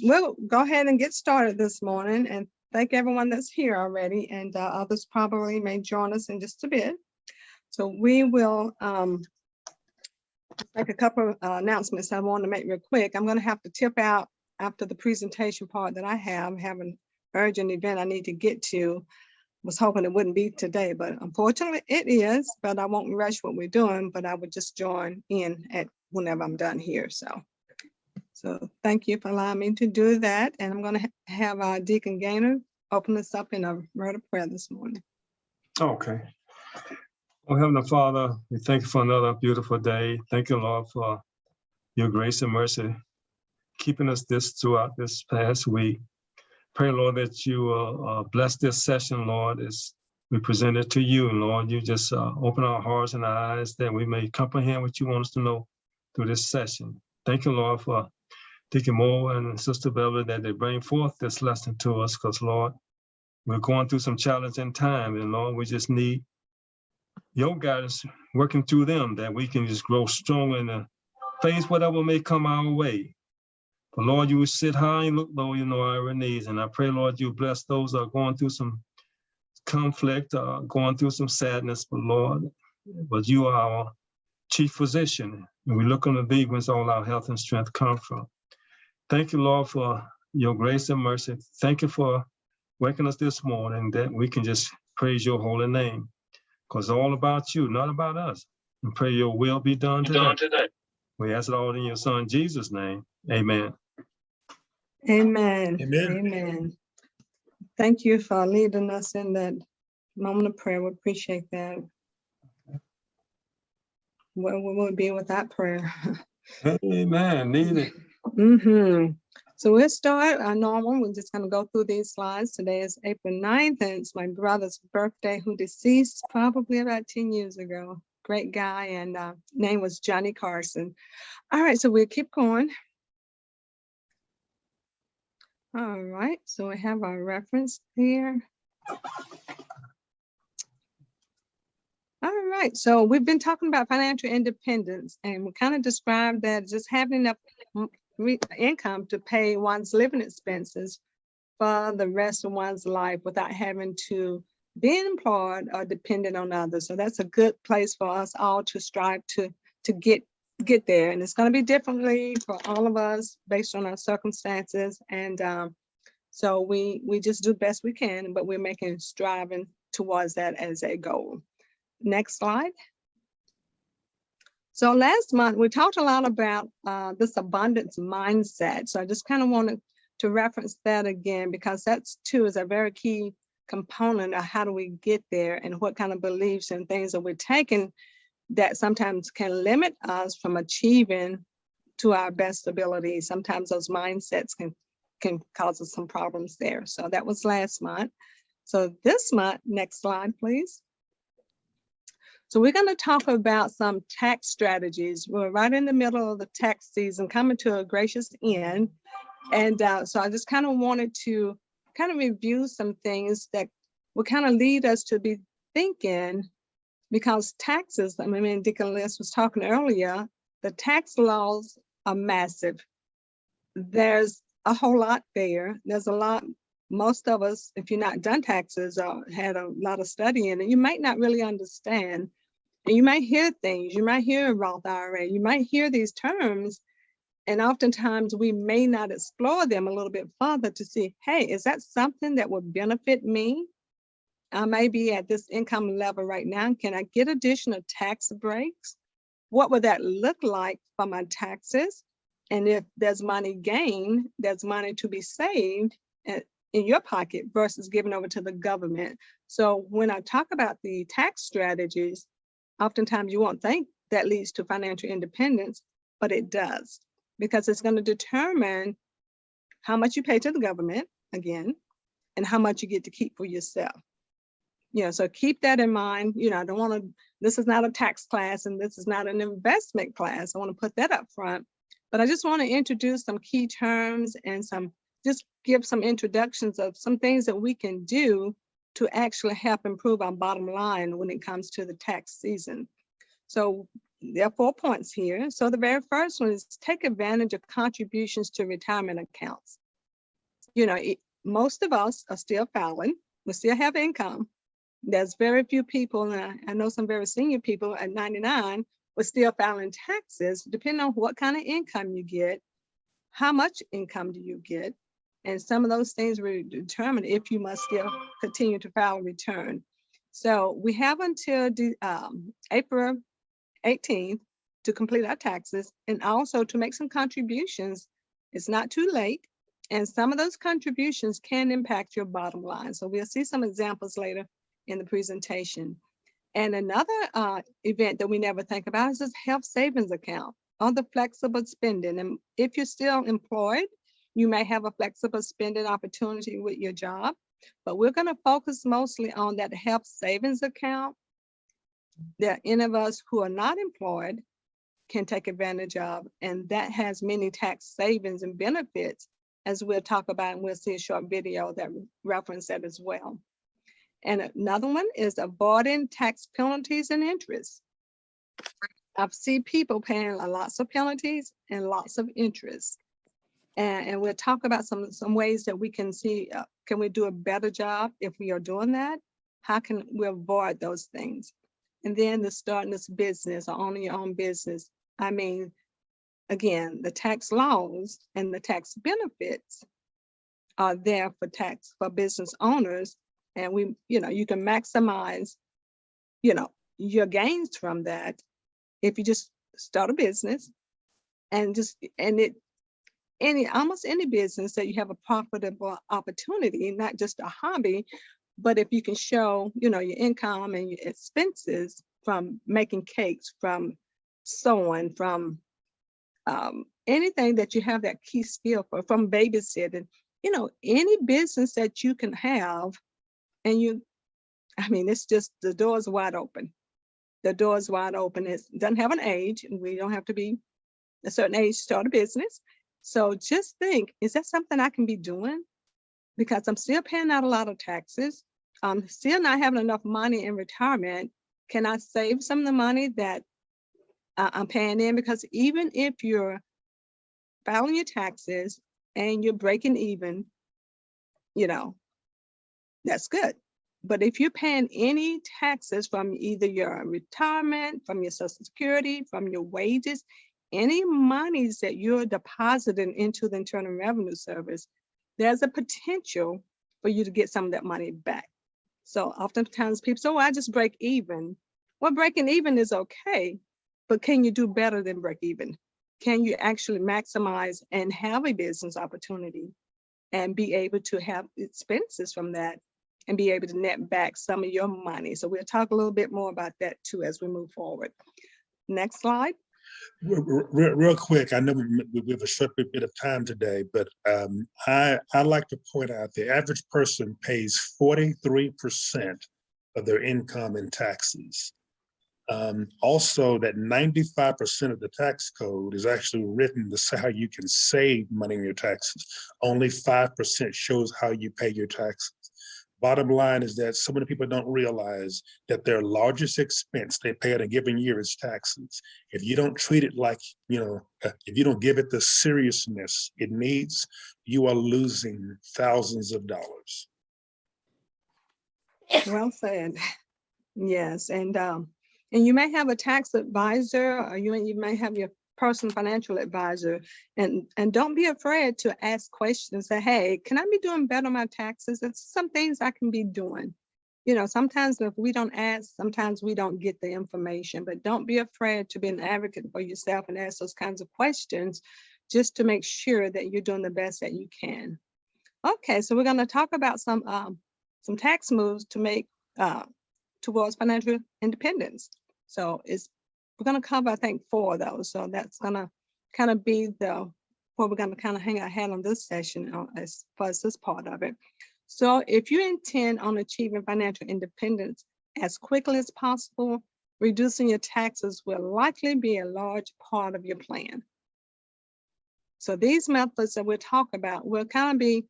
we'll go ahead and get started this morning, and thank everyone that's here already, and others probably may join us in just a bit. So we will make a couple of announcements I want to make real quick. I'm going to have to tip out after the presentation part that I have an urgent event I need to get to. Was hoping it wouldn't be today, but unfortunately it is, but I won't rush what we're doing, but I would just join in at whenever I'm done here. So thank you for allowing me to do that. And I'm going to have Deacon Gaynor open us up in a word of prayer this morning. Okay. Oh, Heavenly Father, we thank you for another beautiful day. Thank you, Lord, for your grace and mercy, keeping us throughout this past week. Pray, Lord, that you will bless this session, Lord, as we present it to you. Lord, you just open our hearts and our eyes that we may comprehend what you want us to know through this session. Thank you, Lord, for Deacon Moore and Sister Beverly, that they bring forth this lesson to us, because, Lord, we're going through some challenging time, and, Lord, we just need your guidance working through them, that we can just grow stronger and face whatever may come our way. But Lord, you will sit high and look low, you know our needs. And I pray, Lord, you bless those that are going through some conflict, going through some sadness, but you are our chief physician. And we look unto thee whence all our health and strength come from. Thank you, Lord, for your grace and mercy. Thank you for waking us this morning, that we can just praise your holy name. Because it's all about you, not about us. And pray your will be done today. We ask it all in your son, Jesus' name. Amen. Amen. Amen. Thank you for leading us in that moment of prayer. We appreciate that. Where we would be without prayer. Amen. Need it. So we'll start our normal. We're just going to go through these slides. Today is April 9th, and it's my brother's birthday, who deceased probably about 10 years ago. Great guy, and name was Johnny Carson. All right, so we'll keep going. All right, so we have our reference here. All right, so we've been talking about financial independence, and we kind of described that just having enough income to pay one's living expenses for the rest of one's life without having to be employed or dependent on others. So that's a good place for us all to strive to get there. And it's going to be differently for all of us based on our circumstances. And so we just do the best we can, but we're striving towards that as a goal. Next slide. So last month, we talked a lot about this abundance mindset. So I just kind of wanted to reference that again, because that's too is a very key component of how do we get there and what kind of beliefs and things that we're taking that sometimes can limit us from achieving to our best ability. Sometimes those mindsets can cause us some problems there. So that was last month. So this month, next slide, please. So we're going to talk about some tax strategies. We're right in the middle of the tax season, coming to a gracious end. And so I just kind of wanted to kind of review some things that will kind of lead us to be thinking, because taxes, I mean, Deacon Liz was talking earlier, the tax laws are massive. There's a whole lot there. There's a lot. Most of us, if you're not done taxes or had a lot of study in it, you might not really understand. And you might hear things, you might hear Roth IRA, you might hear these terms, and oftentimes we may not explore them a little bit further to see, hey, is that something that would benefit me? I may be at this income level right now. Can I get additional tax breaks? What would that look like for my taxes? And if there's money gained, there's money to be saved in your pocket versus given over to the government. So when I talk about the tax strategies, oftentimes you won't think that leads to financial independence, but it does, because it's going to determine how much you pay to the government, again, and how much you get to keep for yourself. So keep that in mind. I don't want to, this is not a tax class and this is not an investment class. I want to put that up front, but I just want to introduce some key terms and just give some introductions of some things that we can do to actually help improve our bottom line when it comes to the tax season. So there are 4 points here. So the very first one is take advantage of contributions to retirement accounts. most of us are still filing. We still have income. There's very few people, and I know some very senior people at 99 were still filing taxes, depending on what kind of income you get, how much income do you get, and some of those things will determine if you must still continue to file a return. So we have until April 18th to complete our taxes and also to make some contributions. It's not too late. And some of those contributions can impact your bottom line. So we'll see some examples later in the presentation. And another event that we never think about is this health savings account or the flexible spending. And if you're still employed, you may have a flexible spending opportunity with your job, but we're going to focus mostly on that health savings account that any of us who are not employed can take advantage of. And that has many tax savings and benefits, as we'll talk about, and we'll see a short video that reference that as well. And another one is avoiding tax penalties and interest. I've seen people paying lots of penalties and lots of interest. And we'll talk about some ways that we can see, can we do a better job if we are doing that? How can we avoid those things? And then the starting this business or owning your own business. I mean, again, the tax laws and the tax benefits are there for business owners. And you can maximize, your gains from that if you just start a business and almost any business that you have a profitable opportunity, not just a hobby, but if you can show, your income and your expenses from making cakes, from sewing, from anything that you have that key skill for, from babysitting, any business that you can have, and it's just, the door's wide open. The door's wide open. It doesn't have an age, and we don't have to be a certain age to start a business. So just think, is that something I can be doing? Because I'm still paying out a lot of taxes. I'm still not having enough money in retirement. Can I save some of the money that I'm paying in? Because even if you're filing your taxes and you're breaking even, that's good. But if you're paying any taxes from either your retirement, from your Social Security, from your wages, any monies that you're depositing into the Internal Revenue Service, there's a potential for you to get some of that money back. So oftentimes people say, I just break even. Well, breaking even is okay, but can you do better than break even? Can you actually maximize and have a business opportunity and be able to have expenses from that and be able to net back some of your money? So we'll talk a little bit more about that too as we move forward. Next slide. Real quick, I know we have a short bit of time today, but I like to point out the average person pays 43% of their income in taxes. Also, that 95% of the tax code is actually written to say how you can save money in your taxes. Only 5% shows how you pay your taxes. Bottom line is that so many people don't realize that their largest expense they pay in a given year is taxes. If you don't treat it like, if you don't give it the seriousness it needs, you are losing thousands of dollars. Well said. Yes, and you may have a tax advisor, or you may have your personal financial advisor, and don't be afraid to ask questions. Say, hey, can I be doing better on my taxes? There's some things I can be doing. Sometimes if we don't ask, sometimes we don't get the information, but don't be afraid to be an advocate for yourself and ask those kinds of questions just to make sure that you're doing the best that you can. Okay, so we're going to talk about some tax moves to make towards financial independence. So we're going to cover, I think, 4 of those. So that's going to kind of be what we're going to kind of hang our hat on this session as far as this part of it. So if you intend on achieving financial independence as quickly as possible, reducing your taxes will likely be a large part of your plan. So these methods that we'll talk about will kind of be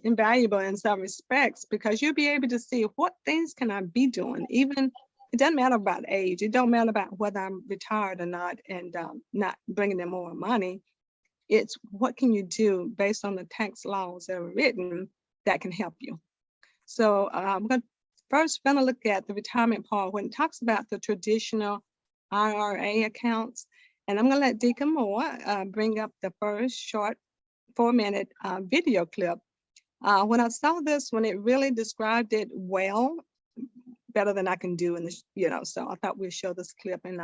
invaluable in some respects, because you'll be able to see what things can I be doing. Even it doesn't matter about age. It don't matter about whether I'm retired or not, and not bringing them more money. It's what can you do based on the tax laws that are written that can help you. So I'm going to look at the retirement part when it talks about the traditional IRA accounts. And I'm going to let Deacon Moore bring up the first short 4-minute video clip. When I saw this one, it really described it well, better than I can do in this, so I thought we'd show this clip and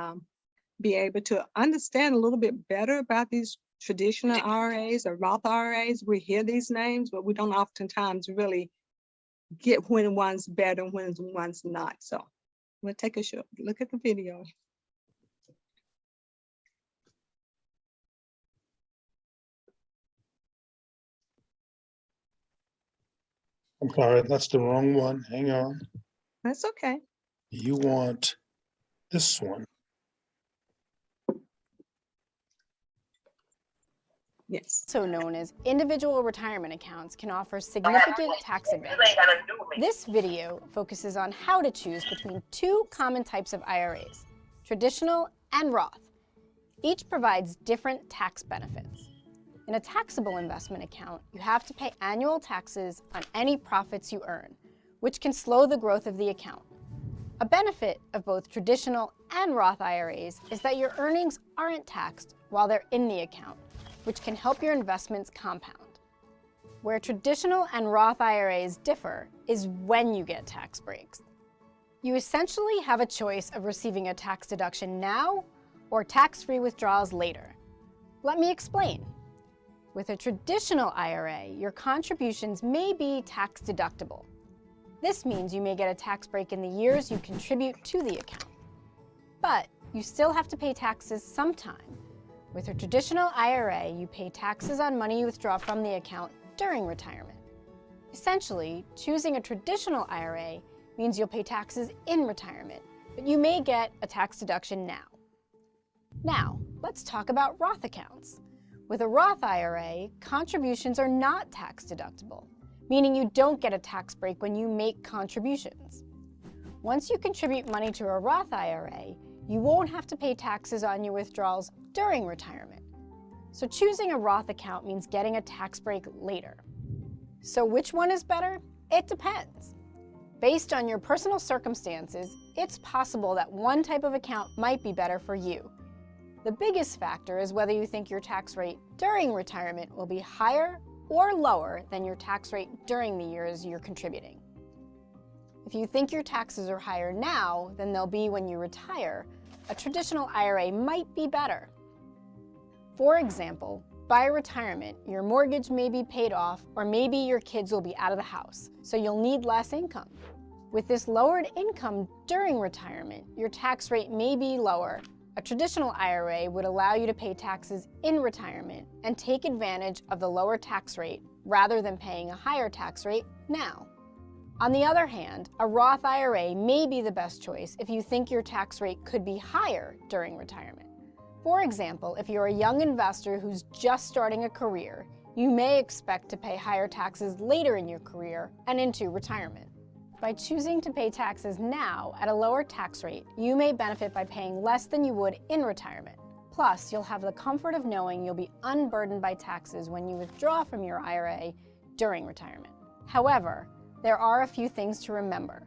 be able to understand a little bit better about these traditional IRAs or Roth IRAs. We hear these names, but we don't oftentimes really get when one's better and when one's not. So we'll take a short look at the video. I'm sorry, that's the wrong one. Hang on. That's okay. You want this one. Yes. Also known as individual retirement accounts, can offer significant tax advantages. This video focuses on how to choose between two common types of IRAs, traditional and Roth. Each provides different tax benefits. In a taxable investment account, you have to pay annual taxes on any profits you earn, which can slow the growth of the account. A benefit of both traditional and Roth IRAs is that your earnings aren't taxed while they're in the account, which can help your investments compound. Where traditional and Roth IRAs differ is when you get tax breaks. You essentially have a choice of receiving a tax deduction now or tax-free withdrawals later. Let me explain. With a traditional IRA, your contributions may be tax deductible. This means you may get a tax break in the years you contribute to the account. But you still have to pay taxes sometime. With a traditional IRA, you pay taxes on money you withdraw from the account during retirement. Essentially, choosing a traditional IRA means you'll pay taxes in retirement, but you may get a tax deduction now. Now, let's talk about Roth accounts. With a Roth IRA, contributions are not tax deductible, meaning you don't get a tax break when you make contributions. Once you contribute money to a Roth IRA, you won't have to pay taxes on your withdrawals during retirement. So choosing a Roth account means getting a tax break later. So which one is better? It depends. Based on your personal circumstances, it's possible that one type of account might be better for you. The biggest factor is whether you think your tax rate during retirement will be higher or lower than your tax rate during the years you're contributing. If you think your taxes are higher now than they'll be when you retire, a traditional IRA might be better. For example, by retirement, your mortgage may be paid off, or maybe your kids will be out of the house, so you'll need less income. With this lowered income during retirement, your tax rate may be lower. A traditional IRA would allow you to pay taxes in retirement and take advantage of the lower tax rate rather than paying a higher tax rate now. On the other hand, a Roth IRA may be the best choice if you think your tax rate could be higher during retirement. For example, if you're a young investor who's just starting a career, you may expect to pay higher taxes later in your career and into retirement. By choosing to pay taxes now at a lower tax rate, you may benefit by paying less than you would in retirement. Plus, you'll have the comfort of knowing you'll be unburdened by taxes when you withdraw from your IRA during retirement. However, there are a few things to remember.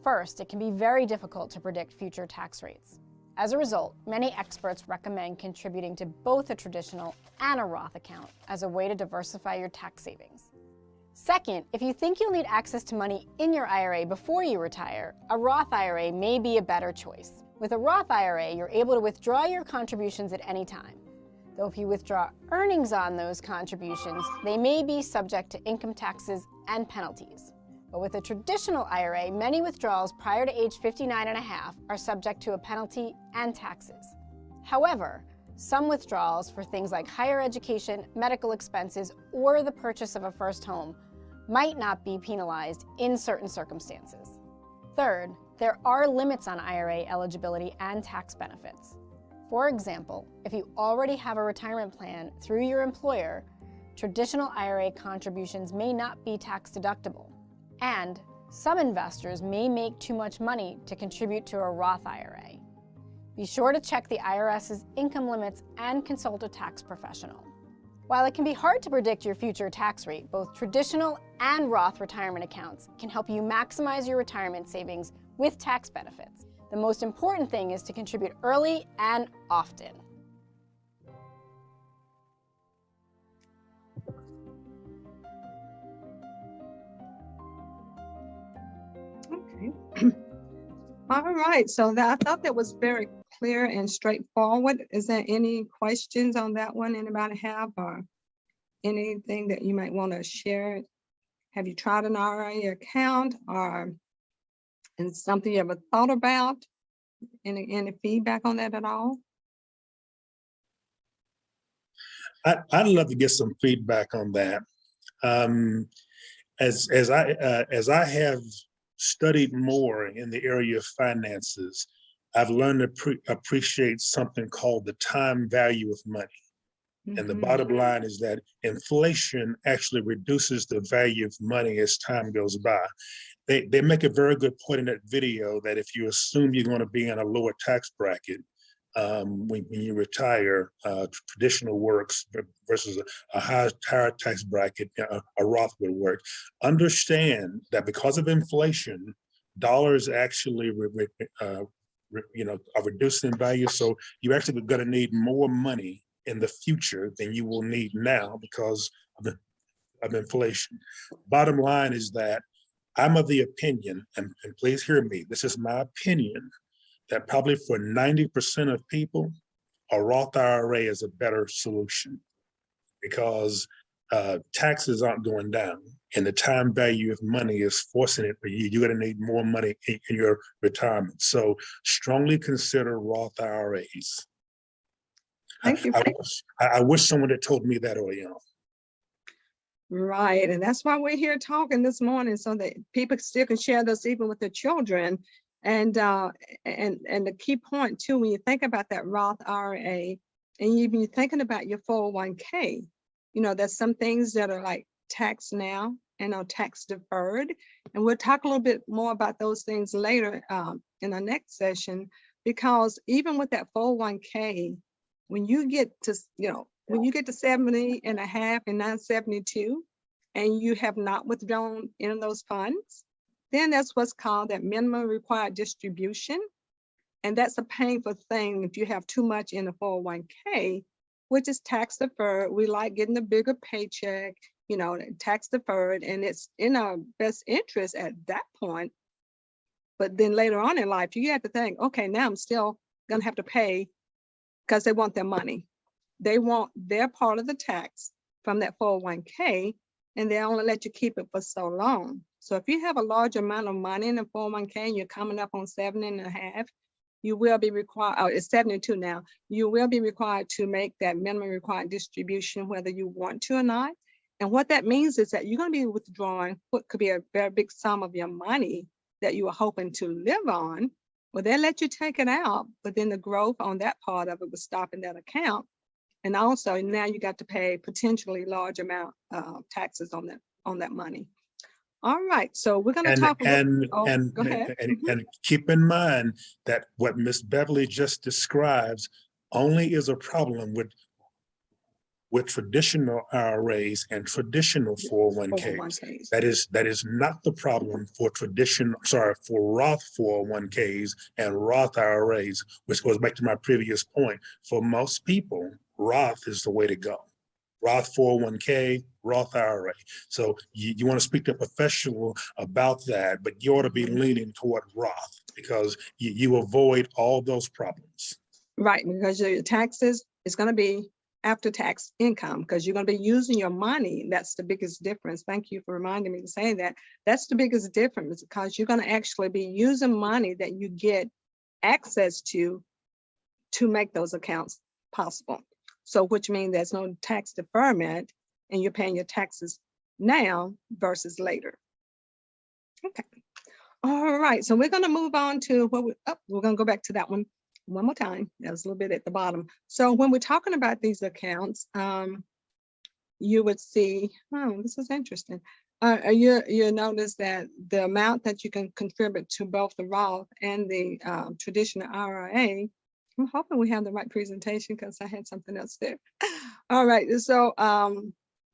First, it can be very difficult to predict future tax rates. As a result, many experts recommend contributing to both a traditional and a Roth account as a way to diversify your tax savings. Second, if you think you'll need access to money in your IRA before you retire, a Roth IRA may be a better choice. With a Roth IRA, you're able to withdraw your contributions at any time. Though if you withdraw earnings on those contributions, they may be subject to income taxes and penalties. But with a traditional IRA, many withdrawals prior to age 59.5 are subject to a penalty and taxes. However, some withdrawals for things like higher education, medical expenses, or the purchase of a first home might not be penalized in certain circumstances. Third, there are limits on IRA eligibility and tax benefits. For example, if you already have a retirement plan through your employer, traditional IRA contributions may not be tax deductible. And some investors may make too much money to contribute to a Roth IRA. Be sure to check the IRS's income limits and consult a tax professional. While it can be hard to predict your future tax rate, both traditional and Roth retirement accounts can help you maximize your retirement savings with tax benefits. The most important thing is to contribute early and often. Okay. All right, so I thought that was very clear and straightforward. Is there any questions on that one anybody have, or anything that you might want to share? Have you tried an IRA account, or is something you ever thought about? Any feedback on that at all? I'd love to get some feedback on that. As I have studied more in the area of finances, I've learned to appreciate something called the time value of money. And the bottom line is that inflation actually reduces the value of money as time goes by. They make a very good point in that video that if you assume you're going to be in a lower tax bracket when you retire, traditional works versus a higher tax bracket, a Roth would work. Understand that because of inflation, dollars actually are reduced in value. So you're actually going to need more money in the future than you will need now because of inflation. Bottom line is that I'm of the opinion, and please hear me, this is my opinion, that probably for 90% of people, a Roth IRA is a better solution because taxes aren't going down and the time value of money is forcing it for you. You're going to need more money in your retirement. So strongly consider Roth IRAs. Thank you. I wish someone had told me that early on. Right, and that's why we're here talking this morning, so that people still can share this even with their children. And the key point too, when you think about that Roth IRA, and even you're thinking about your 401k, there's some things that are like taxed now and are tax deferred. And we'll talk a little bit more about those things later in our next session, because even with that 401k, when you get to, when you get to 70 and a half and 972, and you have not withdrawn any of those funds, then that's what's called that minimum required distribution. And that's a painful thing if you have too much in the 401k, which is tax deferred. We like getting a bigger paycheck, tax deferred, and it's in our best interest at that point. But then later on in life, you have to think, okay, now I'm still gonna have to pay because they want their money. They want their part of the tax from that 401k, and they only let you keep it for so long. So if you have a large amount of money in the 401k and you're coming up on 70 and a half, you will be required, oh, it's 72 now, you will be required to make that minimum required distribution whether you want to or not. And what that means is that you're going to be withdrawing what could be a very big sum of your money that you were hoping to live on. Well, they let you take it out, but then the growth on that part of it would stop in that account. And also now you got to pay potentially large amount of taxes on that money. All right, so we're going to talk about, go ahead. And keep in mind that what Ms. Beverly just describes only is a problem with traditional IRAs and traditional 401ks. That is not the problem for Roth 401ks and Roth IRAs, which goes back to my previous point. For most people, Roth is the way to go. Roth 401k, Roth IRA. So you want to speak to a professional about that, but you ought to be leaning toward Roth because you avoid all those problems. Right, because your taxes is going to be after tax income because you're going to be using your money. That's the biggest difference. Thank you for reminding me to say that. That's the biggest difference because you're going to actually be using money that you get access to make those accounts possible. So which means there's no tax deferment and you're paying your taxes now versus later. Okay. All right. So we're going to move on to what we're going to go back to that one more time. That was a little bit at the bottom. So when we're talking about these accounts, you would see, oh, this is interesting. You notice that the amount that you can contribute to both the Roth and the traditional IRA I'm hoping we have the right presentation because I had something else there. All right, so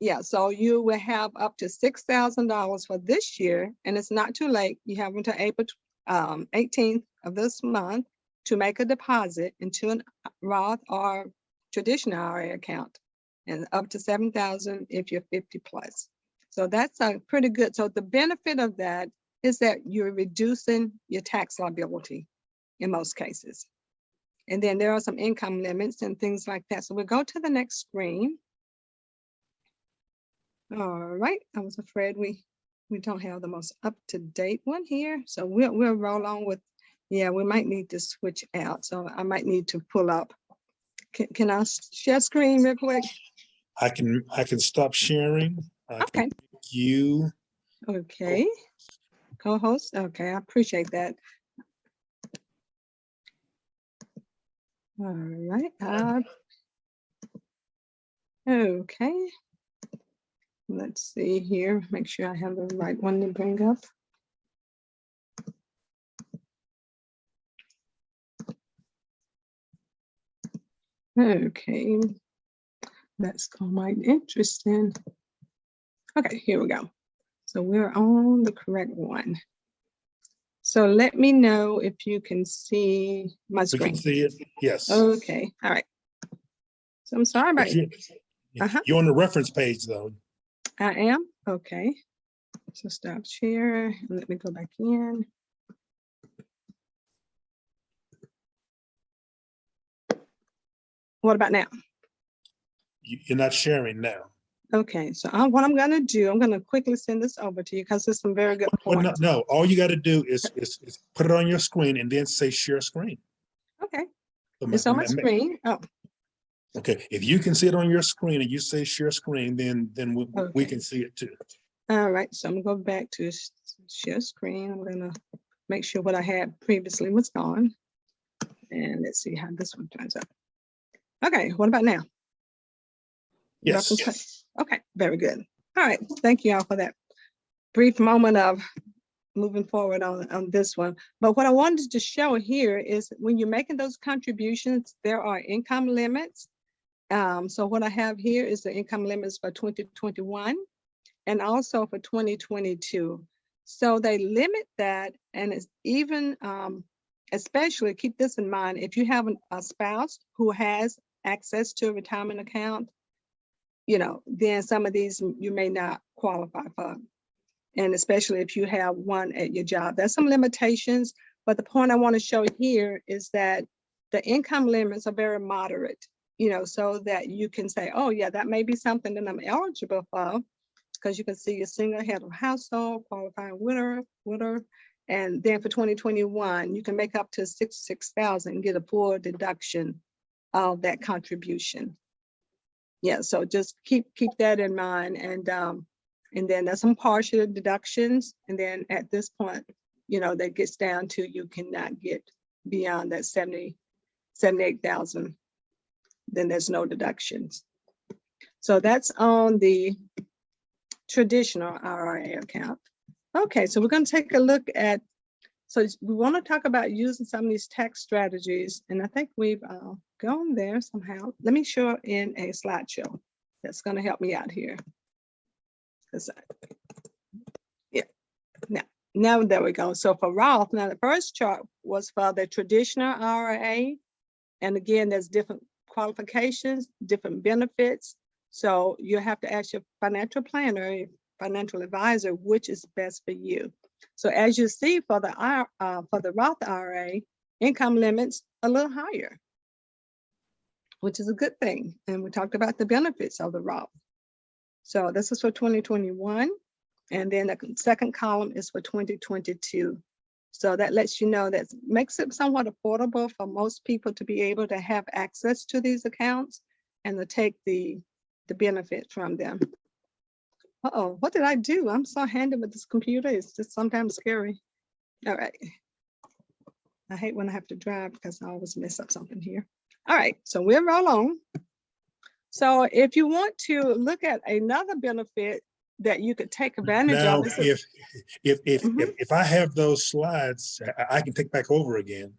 yeah, so you will have up to $6,000 for this year, and it's not too late. You have until April 18th of this month to make a deposit into an Roth or traditional IRA account, and up to $7,000 if you're 50 plus. So that's pretty good. So the benefit of that is that you're reducing your tax liability in most cases. And then there are some income limits and things like that. So we'll go to the next screen. All right, I was afraid we don't have the most up-to-date one here. So we'll roll on with, yeah, we might need to switch out. So I might need to pull up. Can I share screen real quick? I can stop sharing. I can Okay. pick you. Okay. Co-host, okay, I appreciate that. All right. Okay. Let's see here, make sure I have the right one to bring up. Okay, that's quite interesting. Okay, here we go. So we're on the correct one. So let me know if you can see my We screen. can see it. Yes. Okay, all right. So I'm sorry about it. You're on the reference page though. I am, okay. So stop share, and let me go back in. What about now? You're not sharing now. Okay, so what I'm gonna do, I'm gonna quickly send this over to you because there's some very good Well, points. no, all you got to do is put it on your screen and then say share screen. Okay, So it's on my screen. Oh, Okay, if you can see it on your screen and you say share screen, then we Okay. can see it too. all right, so I'm gonna go back to share screen. I'm gonna make sure what I had previously was gone. And let's see how this one turns out. Okay, what about now? Yes. Okay, very good. All right, thank you all for that brief moment of moving forward on this one. But what I wanted to show here is when you're making those contributions, there are income limits. So what I have here is the income limits for 2021 and also for 2022. So they limit that, and it's even, especially keep this in mind, if you have a spouse who has access to a retirement account, you know, then some of these you may not qualify for. And especially if you have one at your job, there's some limitations, but the point I want to show here is that the income limits are very moderate, you know, so that you can say, oh yeah, that may be something that I'm eligible for, because you can see your single head of household, qualifying widow, and then for 2021, you can make up to $66,000 and get a full deduction of that contribution. Yeah, so just keep that in mind, and then there's some partial deductions, and then at this point, you know, that gets down to you cannot get beyond that 78,000. Then there's no deductions. So that's on the traditional IRA account. Okay, so we're going to take a look at, so we want to talk about using some of these tax strategies, and I think we've gone there somehow. Let me show in a slideshow that's going to help me out here. Yeah, now there we go. So for Roth, now the first chart was for the traditional IRA, and again, there's different qualifications, different benefits. So you have to ask your financial planner, your financial advisor, which is best for you. So as you see for the Roth IRA, income limits a little higher, which is a good thing. And we talked about the benefits of the Roth. So this is for 2021. And then the second column is for 2022. So that lets you know that makes it somewhat affordable for most people to be able to have access to these accounts and to take the benefit from them. Uh-oh, what did I do? I'm so handy with this computer. It's just sometimes scary. All right. I hate when I have to drive because I always mess up something here. All right, so we'll roll on. So if you want to look at another benefit that you could take advantage Now, of. if I have those slides, I can take back over again.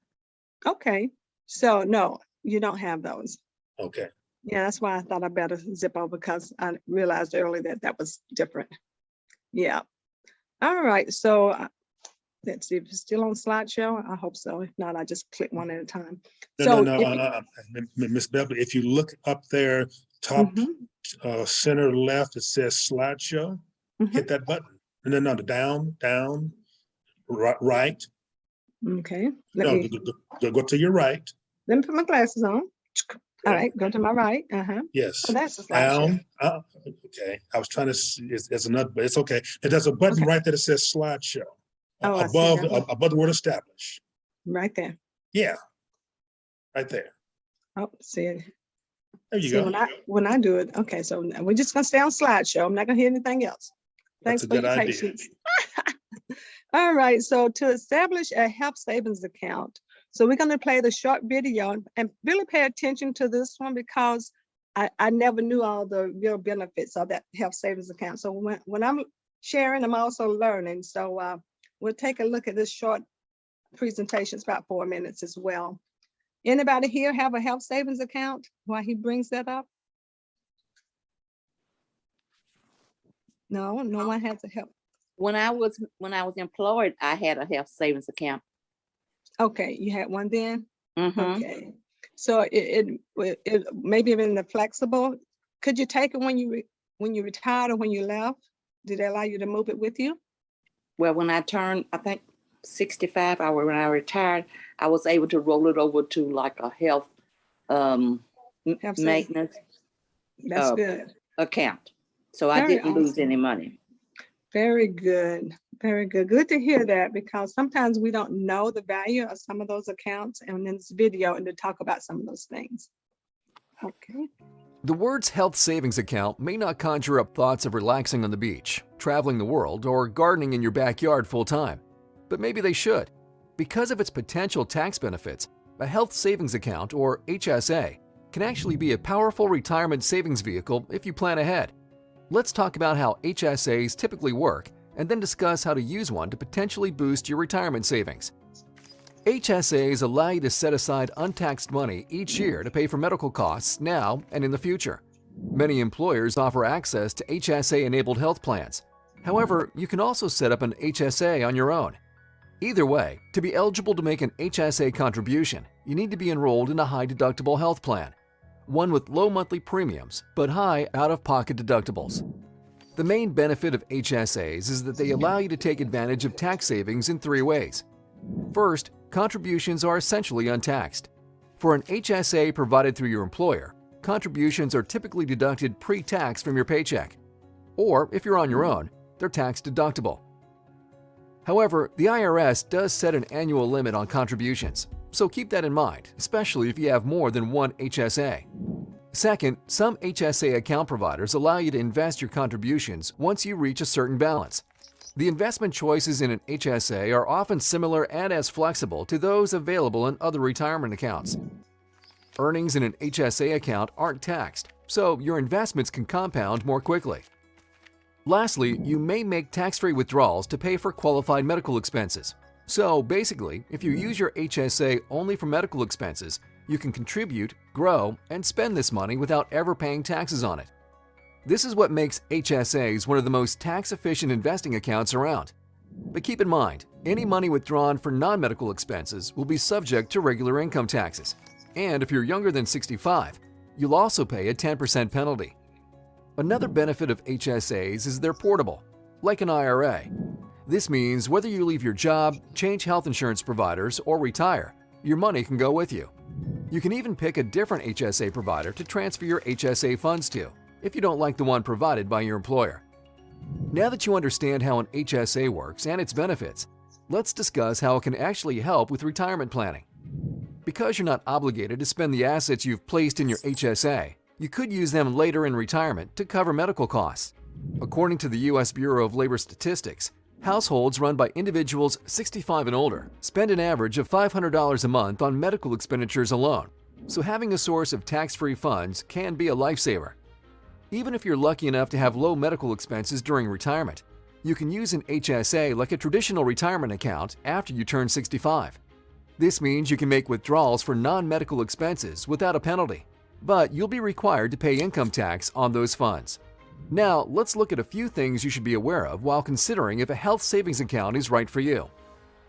Okay, So no, you don't have those. Okay, Yeah, that's why I thought I better zip over because I realized earlier that that was different. Yeah. All right. So let's see if it's still on slideshow. I hope so. If not, I just click one at a time. no, So Ms. Beverly, if you look up there, top Mhm, center left, it says slideshow, mhm. hit that button. No, down, right. Okay. Let No, me go to your right. put my glasses on. All Yeah. right. Go to my right. Yes, Oh, that's a slideshow. down. Okay, I was trying to see, it's another, but it's okay. And there's a button Okay. right there that says slideshow. Oh, I see that one. Above the word establish. Right there. Yeah, right there. Oh, see it. There you See, go. when I do it, okay, so we're just gonna stay on slideshow. I'm not gonna hear anything else. That's Thanks a for good your idea. patience. All right, so to establish a health savings account, so we're gonna play the short video and really pay attention to this one because I never knew all the real benefits of that health savings account. So when I'm sharing, I'm also learning. So we'll take a look at this short presentation. It's about 4 minutes as well. Anybody here have a health savings account while he brings that up? No, no one has a health. When I was employed, I had a health savings account. Okay, you had one then? Mhm. Okay. So it maybe even the flexible, could you take it when you retired or when you left? Did they allow you to move it with you? Well, when I turned, I think 65, when I retired, I was able to roll it over to like a health Health savings. maintenance That's uh, good. account. So I Very didn't lose awesome. any money. Very good. Very good. Good to hear that because sometimes we don't know the value of some of those accounts and in this video and to talk about some of those things. Okay. The words health savings account may not conjure up thoughts of relaxing on the beach, traveling the world, or gardening in your backyard full time. But maybe they should. Because of its potential tax benefits, a health savings account, or HSA, can actually be a powerful retirement savings vehicle if you plan ahead. Let's talk about how HSAs typically work and then discuss how to use one to potentially boost your retirement savings. HSAs allow you to set aside untaxed money each year to pay for medical costs now and in the future. Many employers offer access to HSA-enabled health plans. However, you can also set up an HSA on your own. Either way, to be eligible to make an HSA contribution, you need to be enrolled in a high-deductible health plan, one with low monthly premiums but high out-of-pocket deductibles. The main benefit of HSAs is that they allow you to take advantage of tax savings in 3 ways. First, contributions are essentially untaxed. For an HSA provided through your employer, contributions are typically deducted pre-tax from your paycheck. Or, if you're on your own, they're tax deductible. However, the IRS does set an annual limit on contributions, so keep that in mind, especially if you have more than one HSA. Second, some HSA account providers allow you to invest your contributions once you reach a certain balance. The investment choices in an HSA are often similar and as flexible to those available in other retirement accounts. Earnings in an HSA account aren't taxed, so your investments can compound more quickly. Lastly, you may make tax-free withdrawals to pay for qualified medical expenses. So basically, if you use your HSA only for medical expenses, you can contribute, grow, and spend this money without ever paying taxes on it. This is what makes HSAs one of the most tax-efficient investing accounts around. But keep in mind, any money withdrawn for non-medical expenses will be subject to regular income taxes. And if you're younger than 65, you'll also pay a 10% penalty. Another benefit of HSAs is they're portable, like an IRA. This means whether you leave your job, change health insurance providers, or retire, your money can go with you. You can even pick a different HSA provider to transfer your HSA funds to, if you don't like the one provided by your employer. Now that you understand how an HSA works and its benefits, let's discuss how it can actually help with retirement planning. Because you're not obligated to spend the assets you've placed in your HSA, you could use them later in retirement to cover medical costs. According to the U.S. Bureau of Labor Statistics, households run by individuals 65 and older spend an average of $500 a month on medical expenditures alone, so having a source of tax-free funds can be a lifesaver. Even if you're lucky enough to have low medical expenses during retirement, you can use an HSA like a traditional retirement account after you turn 65. This means you can make withdrawals for non-medical expenses without a penalty, but you'll be required to pay income tax on those funds. Now, let's look at a few things you should be aware of while considering if a health savings account is right for you.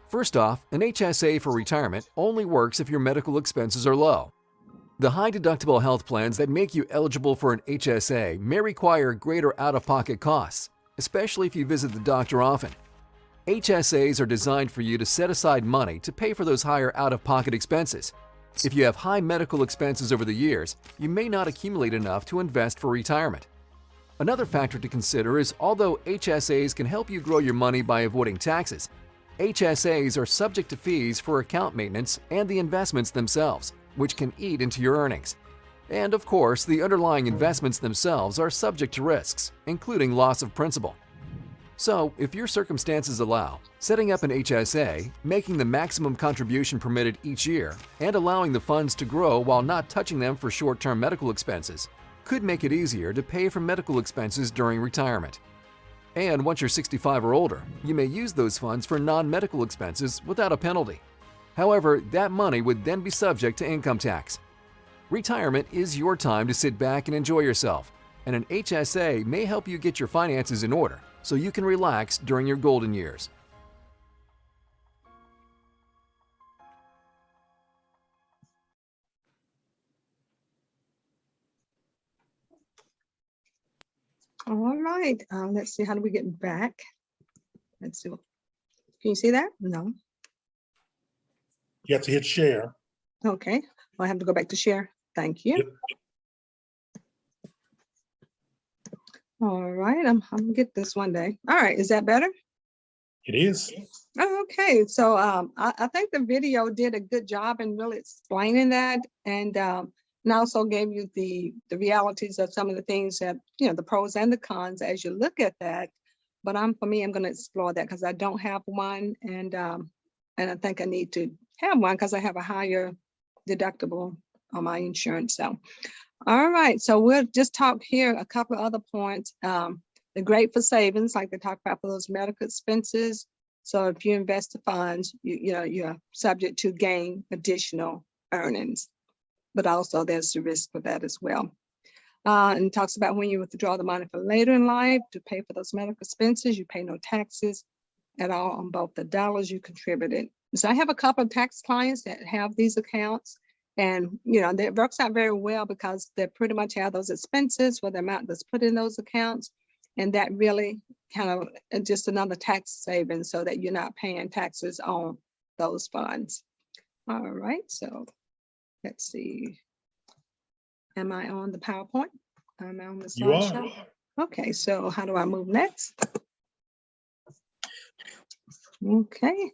First off, an HSA for retirement only works if your medical expenses are low. The high-deductible health plans that make you eligible for an HSA may require greater out-of-pocket costs, especially if you visit the doctor often. HSAs are designed for you to set aside money to pay for those higher out-of-pocket expenses. If you have high medical expenses over the years, you may not accumulate enough to invest for retirement. Another factor to consider is although HSAs can help you grow your money by avoiding taxes, HSAs are subject to fees for account maintenance and the investments themselves, which can eat into your earnings. And of course, the underlying investments themselves are subject to risks, including loss of principal. So, if your circumstances allow, setting up an HSA, making the maximum contribution permitted each year, and allowing the funds to grow while not touching them for short-term medical expenses could make it easier to pay for medical expenses during retirement. And once you're 65 or older, you may use those funds for non-medical expenses without a penalty. However, that money would then be subject to income tax. Retirement is your time to sit back and enjoy yourself, and an HSA may help you get your finances in order so you can relax during your golden years. All right, let's see, how do we get back? Let's see. Can you see that? No. You have to hit share. Okay, I have to go back to share. Thank you. Yep. All right, I'm gonna get this one day. All right, is that better? It is. Okay, so I think the video did a good job in really explaining that, and also gave you the realities of some of the things that, you know, the pros and the cons as you look at that. But for me, I'm going to explore that because I don't have one, and I think I need to have one because I have a higher deductible on my insurance. So, all right, so we'll just talk here a couple of other points. The great for savings, like they talk about for those medical expenses. So if you invest the funds, you're subject to gain additional earnings, but also there's the risk for that as well. And talks about when you withdraw the money for later in life to pay for those medical expenses, you pay no taxes at all on both the dollars you contributed. So I have a couple of tax clients that have these accounts, and that works out very well because they pretty much have those expenses for the amount that's put in those accounts. And that really kind of just another tax savings so that you're not paying taxes on those funds. All right, so let's see. Am I on the PowerPoint? Am I on the You are. slideshow? Okay, so how do I move next? Okay,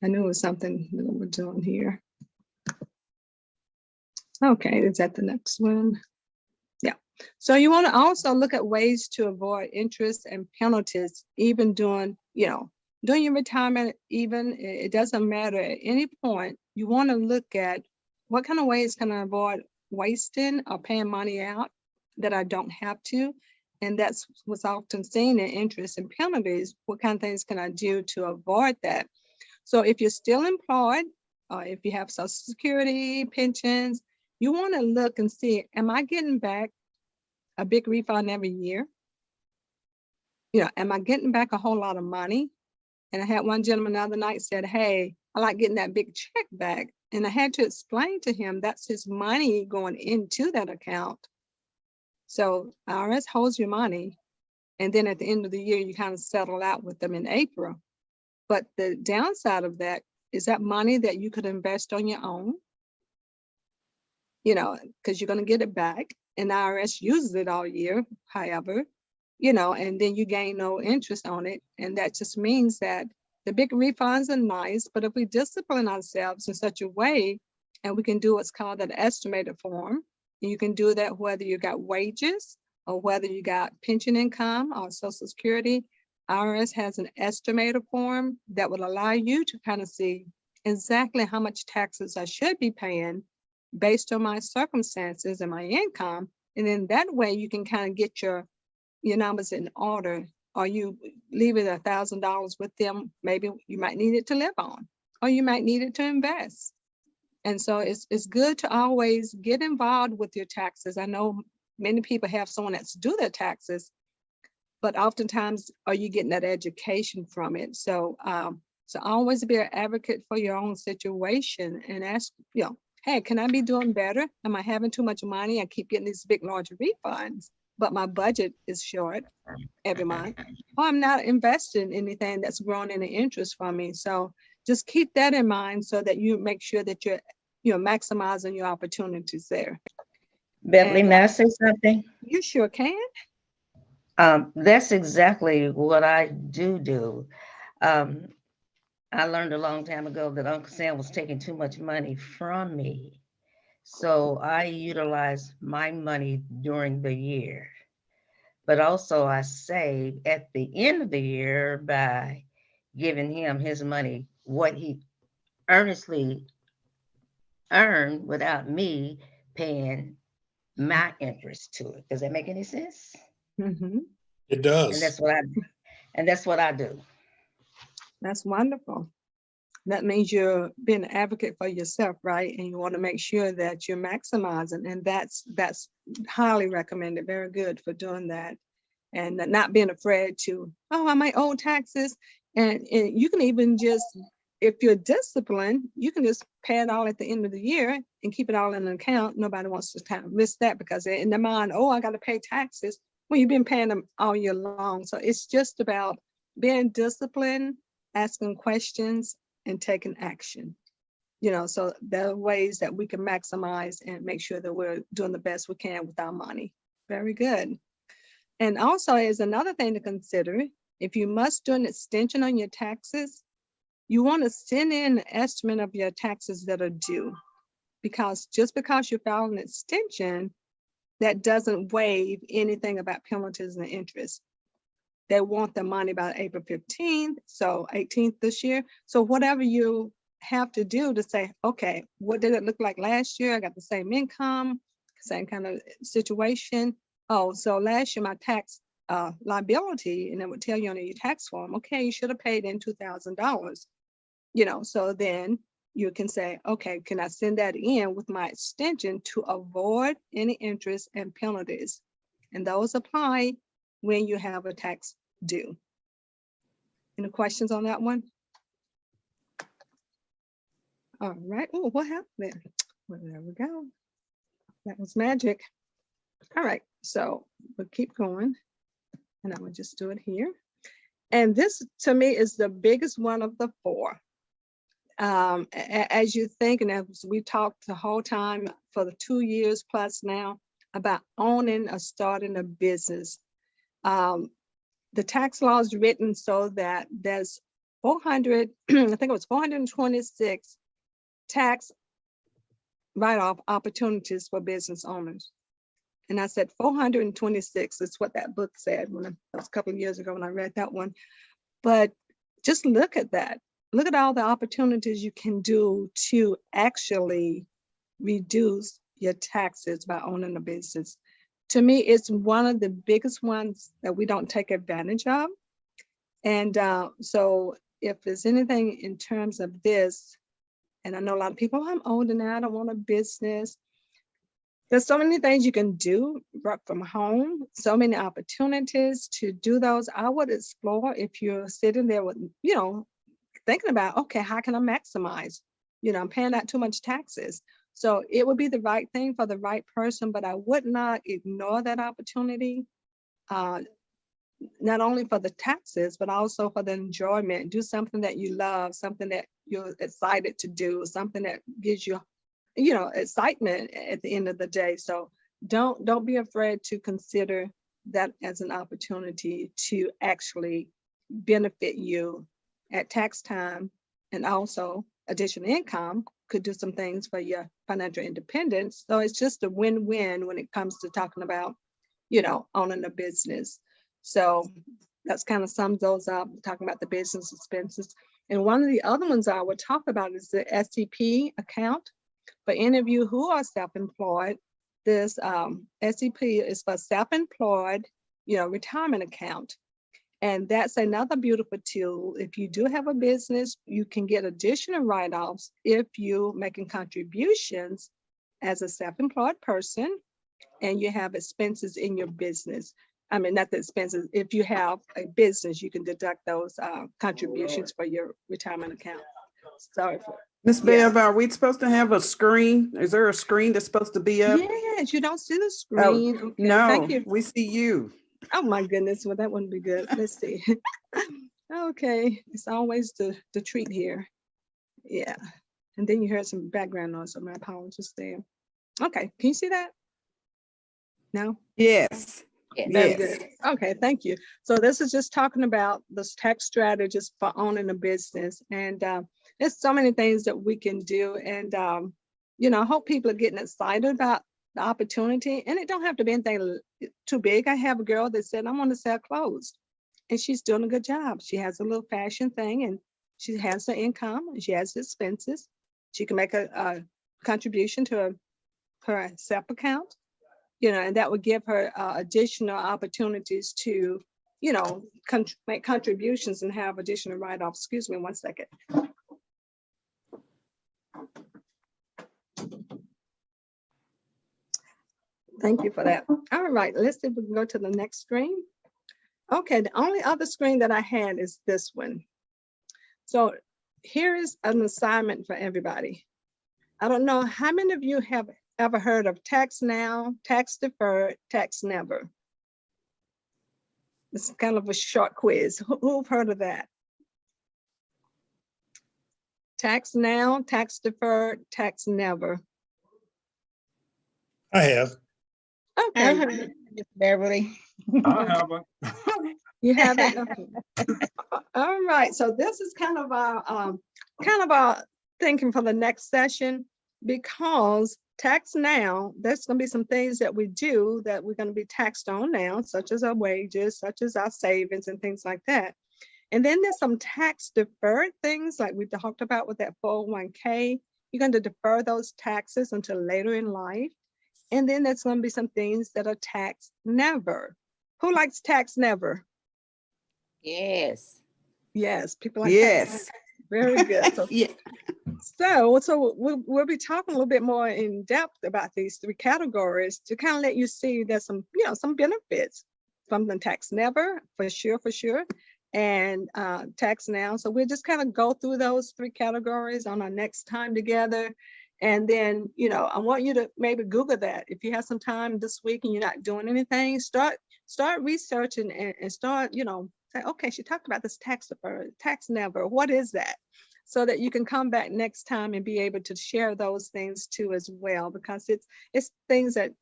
I knew it was something that we're doing here. Okay, is that the next one? Yeah. So you want to also look at ways to avoid interest and penalties, even during your retirement. Even it doesn't matter at any point. You want to look at what kind of ways can I avoid wasting or paying money out that I don't have to. And that's what's often seen in interest and penalties. What kind of things can I do to avoid that? So if you're still employed, or if you have Social Security, pensions, you want to look and see, am I getting back a big refund every year? Am I getting back a whole lot of money? And I had one gentleman the other night said, hey, I like getting that big check back. And I had to explain to him that's his money going into that account. So IRS holds your money. And then at the end of the year, you kind of settle out with them in April. But the downside of that is that money that you could invest on your own, because you're going to get it back. And IRS uses it all year, however, and then you gain no interest on it. And that just means that the big refunds are nice, but if we discipline ourselves in such a way, and we can do what's called an estimated form, and you can do that whether you got wages or whether you got pension income or Social Security, IRS has an estimated form that will allow you to kind of see exactly how much taxes I should be paying based on my circumstances and my income. And then that way you can kind of get your numbers in order, or you leave it $1,000 with them. Maybe you might need it to live on, or you might need it to invest. And so it's good to always get involved with your taxes. I know many people have someone that's do their taxes, but oftentimes are you getting that education from it? So so always be an advocate for your own situation and ask, hey, can I be doing better? Am I having too much money? I keep getting these big, large refunds, but my budget is short every month. Or I'm not investing in anything that's growing any interest for me. So just keep that in mind so that you make sure that you're maximizing your opportunities there. Bentley, And, may I say something? You sure can. That's exactly what I do. I learned a long time ago that Uncle Sam was taking too much money from me. So I utilize my money during the year. But also I save at the end of the year by giving him his money, what he earnestly earned without me paying my interest to it. Does that make any sense? Mm-hmm. It And does. that's what I do. That's wonderful. That means you're being an advocate for yourself, right? And you want to make sure that you're maximizing, and that's highly recommended. Very good for doing that, and not being afraid to, I might owe taxes, and you can even just, if you're disciplined, you can just pay it all at the end of the year and keep it all in an account. Nobody wants to kind of miss that because they're in their mind, I got to pay taxes. Well, you've been paying them all year long. So it's just about being disciplined, asking questions, and taking action. So there are ways that we can maximize and make sure that we're doing the best we can with our money. Very good. And also, is another thing to consider, if you must do an extension on your taxes, you want to send in an estimate of your taxes that are due, because just because you file an extension, that doesn't waive anything about penalties and interest. They want the money by April 15th, so 18th this year. So whatever you have to do to say, okay, what did it look like last year? I got the same income, same kind of situation. So last year my tax liability, and it would tell you on your tax form, okay, you should have paid in $2,000. So then you can say, okay, can I send that in with my extension to avoid any interest and penalties? And those apply when you have a tax due. Any questions on that one? All right. Oh, what happened there? Well, there we go. That was magic. All right. So we'll keep going. And I'm going to just do it here. And this, to me, is the biggest one of the four. As you think, and as we talked the whole time for the 2 years plus now about owning or starting a business, the tax law is written so that there's 400, I think it was 426 tax write-off opportunities for business owners. And I said 426 is what that book said that was a couple of years ago when I read that one. But just look at that. Look at all the opportunities you can do to actually reduce your taxes by owning a business. To me, it's one of the biggest ones that we don't take advantage of. And so if there's anything in terms of this, and I know a lot of people, I'm older now, I don't want a business. There's so many things you can do, work from home, so many opportunities to do those. I would explore if you're sitting there with, thinking about, okay, how can I maximize? I'm paying out too much taxes. So it would be the right thing for the right person, but I would not ignore that opportunity, not only for the taxes, but also for the enjoyment. Do something that you love, something that you're excited to do, something that gives you, excitement at the end of the day. So don't be afraid to consider that as an opportunity to actually benefit you at tax time, and also additional income could do some things for your financial independence. So it's just a win-win when it comes to talking about, owning a business. So that's kind of sums those up, talking about the business expenses. And one of the other ones I would talk about is the SEP account. For any of you who are self-employed, this SEP is for self-employed, retirement account. And that's another beautiful tool. If you do have a business, you can get additional write-offs if you're making contributions as a self-employed person and you have expenses in your business. I mean, not the expenses. If you have a business, you can deduct those contributions for your retirement account. Sorry for. Ms. Yes. Bev, are we supposed to have a screen? Is there a screen that's supposed to be up? Yes, you don't see the screen. Okay, No, thank you. we see you. Oh my goodness, well, that wouldn't be good. Let's see. Okay, it's always the treat here. Yeah, and then you heard some background noise, so my apologies there. Okay, can you see that? No? Yes. Very Yes. good. Okay, thank you. So this is just talking about this tax strategist for owning a business. And there's so many things that we can do. And, you know, I hope people are getting excited about the opportunity. And it don't have to be anything too big. I have a girl that said, I want to sell clothes. And she's doing a good job. She has a little fashion thing and she has her income and she has expenses. She can make a contribution to her SEP account. You know, and that would give her additional opportunities to, you know, make contributions and have additional write-offs. Excuse me 1 second. Thank you for that. All right, let's see if we can go to the next screen. Okay, the only other screen that I had is this one. So here is an assignment for everybody. I don't know how many of you have ever heard of tax now, tax deferred, tax never? It's kind of a short quiz. Who've heard of that? Tax now, tax deferred, tax never. I have. Okay, Beverly. I have one. you have it. Okay. All right, so this is kind of our thinking for the next session, because tax now, there's going to be some things that we do that we're going to be taxed on now, such as our wages, such as our savings and things like that. And then there's some tax deferred things like we talked about with that 401k. You're going to defer those taxes until later in life. And then there's going to be some things that are tax never. Who likes tax never? Yes. Yes, people like Yes. Very good. So, Yeah. so we'll be talking a little bit more in depth about these three categories to kind of let you see there's some, you know, some benefits from the tax never, for sure, and tax now. So we'll just kind of go through those three categories on our next time together. And then, you know, I want you to maybe Google that. If you have some time this week and you're not doing anything, start researching and start, you know, say, okay, she talked about this tax deferred, tax never. What is that? So that you can come back next time and be able to share those things too as well, because it's things that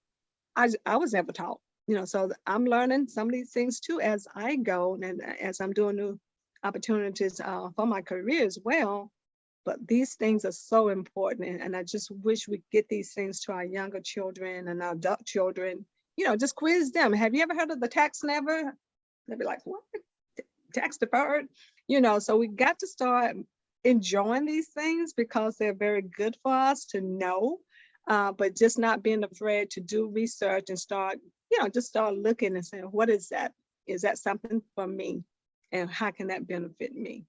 I was never taught, you know, so I'm learning some of these things too as I go and as I'm doing new opportunities for my career as well. But these things are so important, and I just wish we get these things to our younger children and our adult children, you know, just quiz them. Have you ever heard of the tax never? They'll be like, what? Tax deferred? You know, so we got to start enjoying these things because they're very good for us to know, but just not being afraid to do research and start, you know, just start looking and saying, what is that? Is that something for me? And how can that benefit me?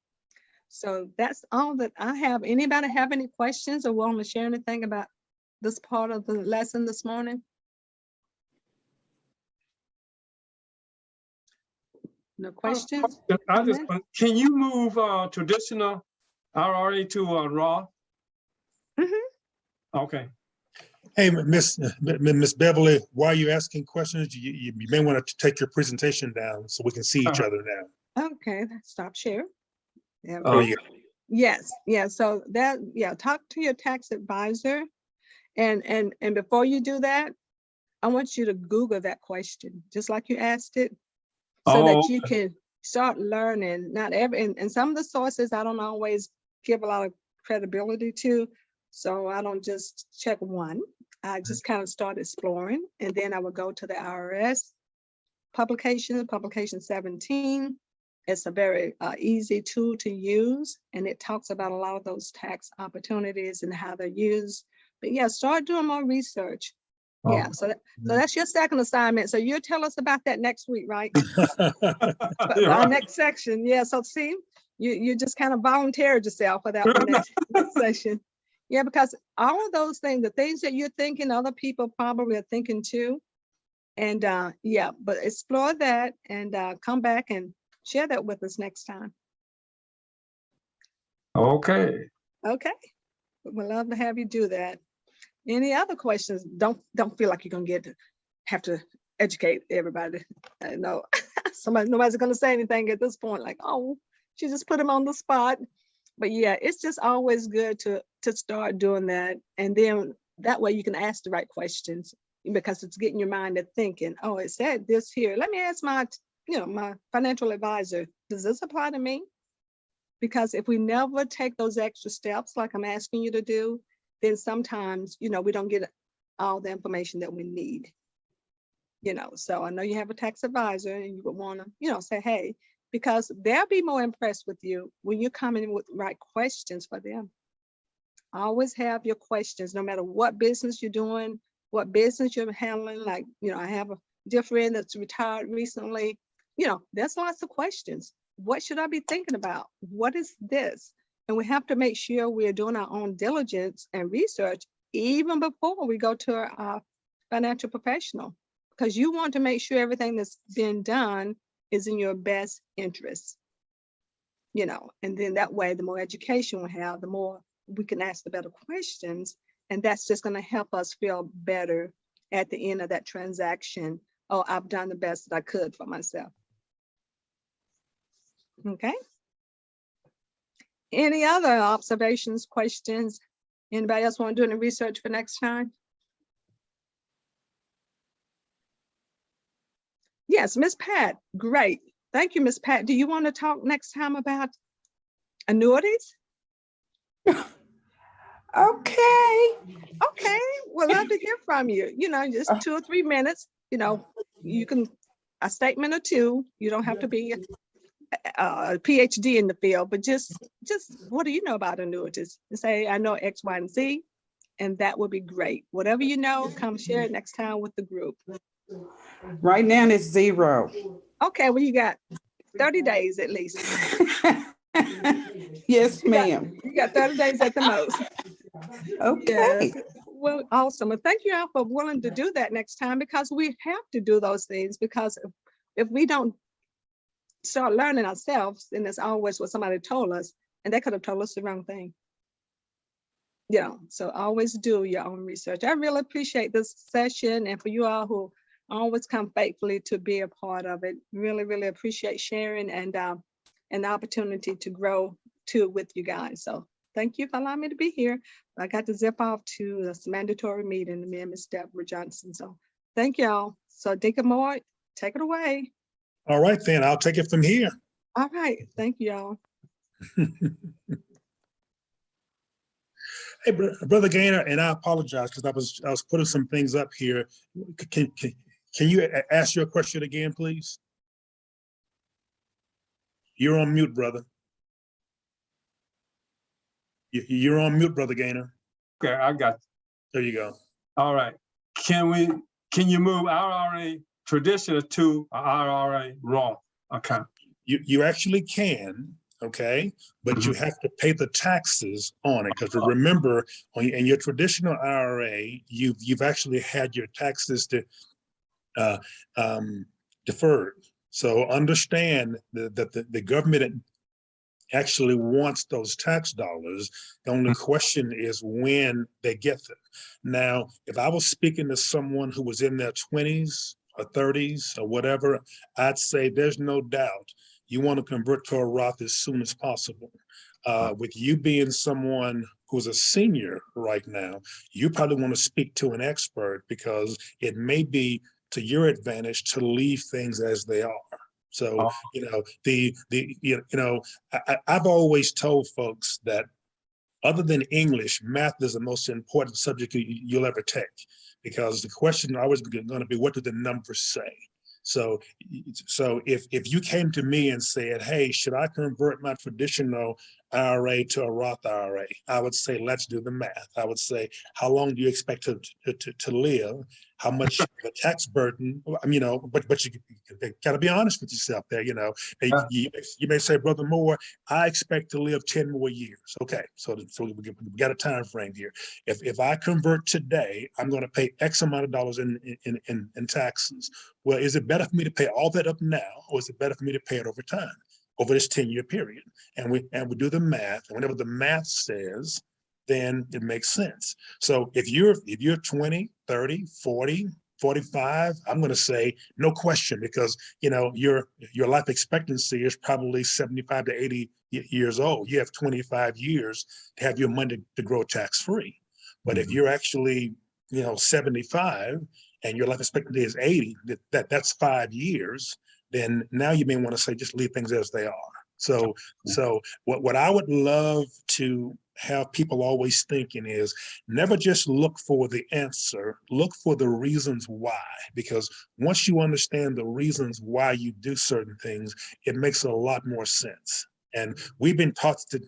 So that's all that I have. Anybody have any questions or want to share anything about this part of the lesson this morning? No questions? Can you move traditional RRA to Raw? Mm-hmm. Okay. Hey, Miss Beverly, while you're asking questions, you may want to take your presentation down so we can see each other now. Okay, stop share. There we Oh, go. yeah. Yes, yeah. So that, yeah, talk to your tax advisor, and before you do that, I want you to Google that question, just like you asked it, so that you can start learning. Not every, and some of the sources I don't always give a lot of credibility to, so I don't just check one. I just kind of start exploring, and then I would go to the IRS publication 17. It's a very easy tool to use, and it talks about a lot of those tax opportunities and how they're used. But yeah, start doing more research. Yeah, Oh, so that's your second assignment. So you'll tell us about that next week, right? But you're our right. next section, yeah, so see, you just kind of volunteered yourself for that one next session. Yeah, because all of those things, the things that you're thinking, other people probably are thinking too. And yeah, but explore that and come back and share that with us next time. Okay. Okay, we'd love to have you do that. Any other questions? Don't feel like you're gonna have to educate everybody. I know nobody's gonna say anything at this point, like, oh, she just put him on the spot. But yeah, it's just always good to start doing that. And then that way you can ask the right questions because it's getting your mind to thinking, oh, it said this here. Let me ask my financial advisor, does this apply to me? Because if we never take those extra steps, like I'm asking you to do, then sometimes, we don't get all the information that we need. So I know you have a tax advisor and you would want to, say, hey, because they'll be more impressed with you when you come in with the right questions for them. Always have your questions, no matter what business you're doing, what business you're handling. Like, I have a dear friend that's retired recently. There's lots of questions. What should I be thinking about? What is this? And we have to make sure we're doing our own diligence and research even before we go to our financial professional, because you want to make sure everything that's been done is in your best interest. And then that way, the more education we have, the more we can ask the better questions. And that's just going to help us feel better at the end of that transaction. Oh, I've done the best that I could for myself. Okay. Any other observations, questions? Anybody else want to do any research for next time? Yes, Miss Pat, great. Thank you, Miss Pat. Do you want to talk next time about annuities? Okay. Okay, we'll love to hear from you. Just 2 or 3 minutes, you can, a statement or two. You don't have to be a PhD in the field, but just what do you know about annuities? And say, I know X, Y, and Z, and that would be great. Whatever you know, come share it next time with the group. Right now it's 0. Okay, well, you got 30 days at least. Yes, ma'am. You got 30 days at the most. Okay. Yes. Well, awesome. And thank you all for willing to do that next time, because we have to do those things, because if we don't start learning ourselves, then it's always what somebody told us, and they could have told us the wrong thing. So always do your own research. I really appreciate this session, and for you all who always come faithfully to be a part of it, really, really appreciate sharing and an opportunity to grow too with you guys. So thank you for allowing me to be here. I got to zip off to this mandatory meeting, me and Ms. Deborah Johnson. So thank y'all. So Deacon Moore, take it away. All right, then I'll take it from here. All right. Thank you, y'all. Hey, Brother Gaynor, and I apologize because I was putting some things up here. Can you ask your question again, please? You're on mute, brother. You're on mute, Brother Gaynor. Okay, I got you. There you go. All right. Can you move IRA traditional to IRA Roth account? You actually can, okay, but you have to pay the taxes on it, because remember, in your traditional IRA, you've actually had your taxes deferred. So understand that the government actually wants those tax dollars. The only question is when they get them. Now, if I was speaking to someone who was in their 20s or 30s or whatever, I'd say there's no doubt you want to convert to a Roth as soon as possible. With you being someone who's a senior right now, you probably want to speak to an expert, because it may be to your advantage to leave things as they are. So, I've always told folks that other than English, math is the most important subject you'll ever take, because the question always going to be, what do the numbers say? So if you came to me and said, hey, should I convert my traditional IRA to a Roth IRA, I would say, let's do the math. I would say, how long do you expect to live? How much of a tax burden? But you gotta be honest with yourself there, Yeah. You may say, Brother Moore, I expect to live 10 more years. Okay, so we got a time frame here. If I convert today, I'm gonna pay X amount of dollars in taxes. Well, is it better for me to pay all that up now, or is it better for me to pay it over time, over this 10-year period? And we do the math, and whatever the math says, then it makes sense. So if you're 20, 30, 40, 45, I'm going to say no question, because your life expectancy is probably 75 to 80 years old. You have 25 years to have your money to grow tax free. But if you're actually 75 and your life expectancy is 80, that's 5 years, then now you may want to say just leave things as they are. So what I would love to have people always thinking is never just look for the answer, look for the reasons why, because once you understand the reasons why you do certain things, it makes a lot more sense. And we've been taught to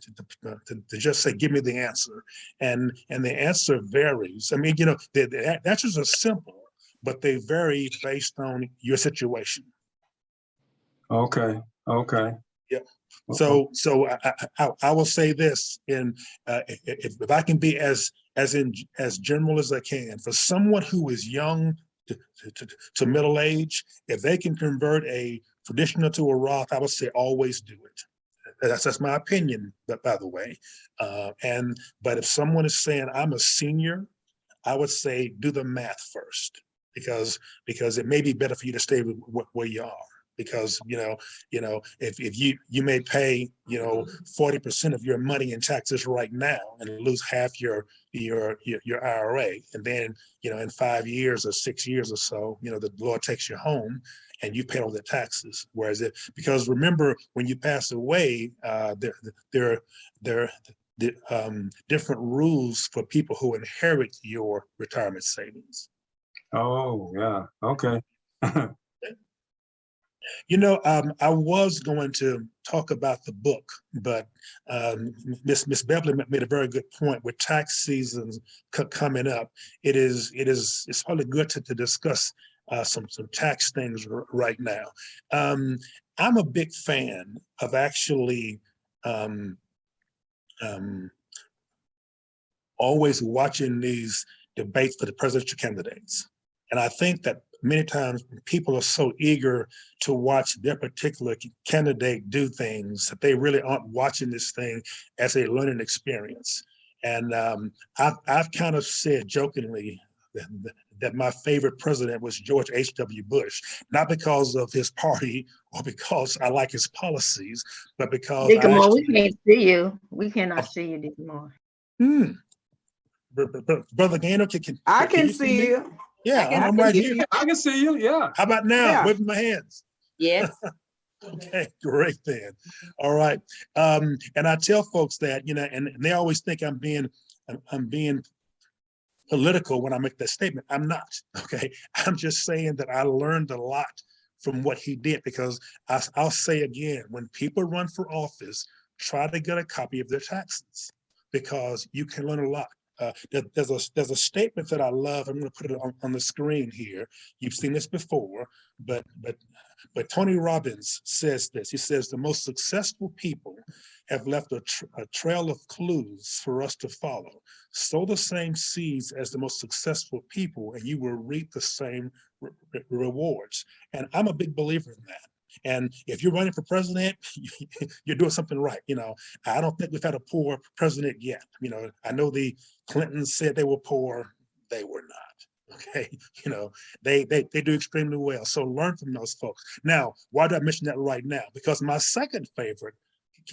just say, give me the answer. And the answer varies. I mean, the answers are simple, but they vary based on your situation. Okay. Yeah. So I will say this, if I can be as general as I can, for someone who is young to middle age, if they can convert a traditional to a Roth, I would say always do it. That's my opinion, by the way. But if someone is saying I'm a senior, I would say do the math first, because it may be better for you to stay where you are. Because if you may pay 40% of your money in taxes right now and lose half your IRA, and then in 5 years or 6 years or so, the Lord takes you home and you pay all the taxes. Whereas because remember, when you pass away, there are different rules for people who inherit your retirement savings. Oh yeah. Okay. I was going to talk about the book, but Miss Beverly made a very good point. With tax seasons coming up, it's probably good to discuss some tax things right now. I'm a big fan of actually always watching these debates for the presidential candidates, and I think that many times people are so eager to watch their particular candidate do things that they really aren't watching this thing as a learning experience. And I've kind of said jokingly that my favorite president was George H.W. Bush, not because of his party or because I like his policies, but because Deacon Moore, we can't see you. We cannot see you, Deacon Moore. Brother Gaynor, I can you see you. Yeah, I'm right here. I can see you. Yeah. How about now? Yeah. Waving my hands. Yes. Okay, great then. All right. And I tell folks that, and they always think I'm being political when I make that statement. I'm not. Okay. I'm just saying that I learned a lot from what he did, because I'll say again, when people run for office, try to get a copy of their taxes, because you can learn a lot. There's a statement that I love. I'm going to put it on the screen here. You've seen this before, but Tony Robbins says this. He says the most successful people have left a trail of clues for us to follow. Sow the same seeds as the most successful people, and you will reap the same rewards. And I'm a big believer in that. And if you're running for president, you're doing something right. I don't think we've had a poor president yet. I know the Clintons said they were poor. They were not. Okay. They do extremely well. So learn from those folks. Now, why do I mention that right now? Because my second favorite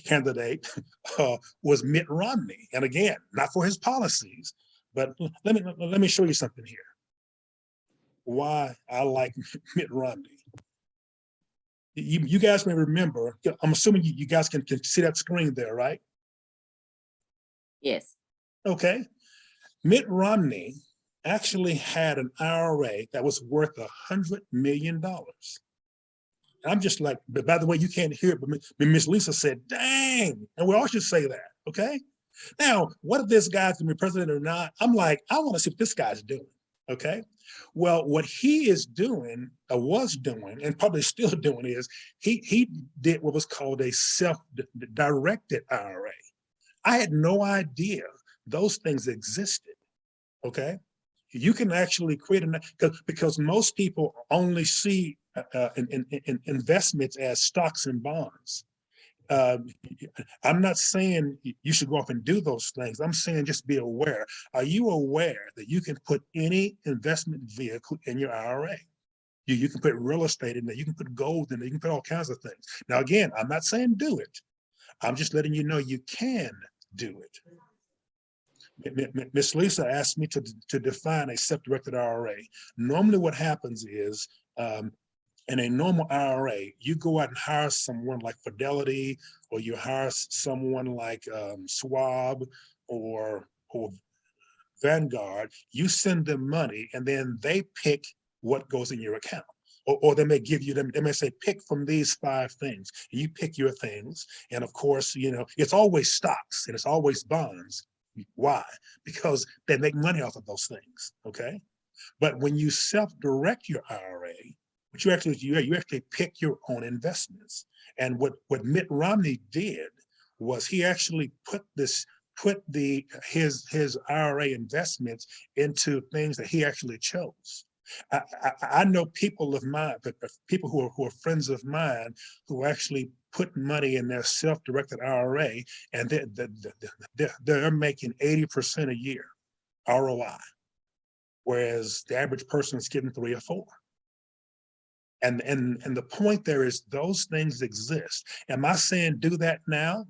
candidate was Mitt Romney. And again, not for his policies, but let me show you something here. Why I like Mitt Romney. You guys may remember, I'm assuming you guys can see that screen there, right? Yes. Okay. Mitt Romney actually had an IRA that was worth $100 million. I'm just like, but by the way, you can't hear it, but Miss Lisa said, dang, and we all should say that, okay? Now, what if this guy's gonna be president or not? I'm like, I wanna see what this guy's doing, okay? Well, what he is doing, or was doing, and probably still doing is, he did what was called a self-directed IRA. I had no idea those things existed, okay? You can actually create because most people only see investments as stocks and bonds. I'm not saying you should go off and do those things. I'm saying just be aware. Are you aware that you can put any investment vehicle in your IRA? You can put real estate in there, you can put gold in there, you can put all kinds of things. Now, again, I'm not saying do it. I'm just letting you know you can do it. Miss Lisa asked me to define a self-directed IRA. Normally what happens is, in a normal IRA, you go out and hire someone like Fidelity, or you hire someone like Schwab or Vanguard. You send them money and then they pick what goes in your account. Or they may give you them, they may say, pick from these 5 things. You pick your things. And of course, you know, it's always stocks and it's always bonds. Why? Because they make money off of those things, okay? But when you self-direct your IRA, what you actually pick your own investments. And what Mitt Romney did was he actually put his IRA investments into things that he actually chose. I know people of mine, people who are friends of mine, who actually put money in their self-directed IRA, and they're making 80% a year ROI, whereas the average person is getting 3 or 4. And the point there is those things exist. Am I saying do that now?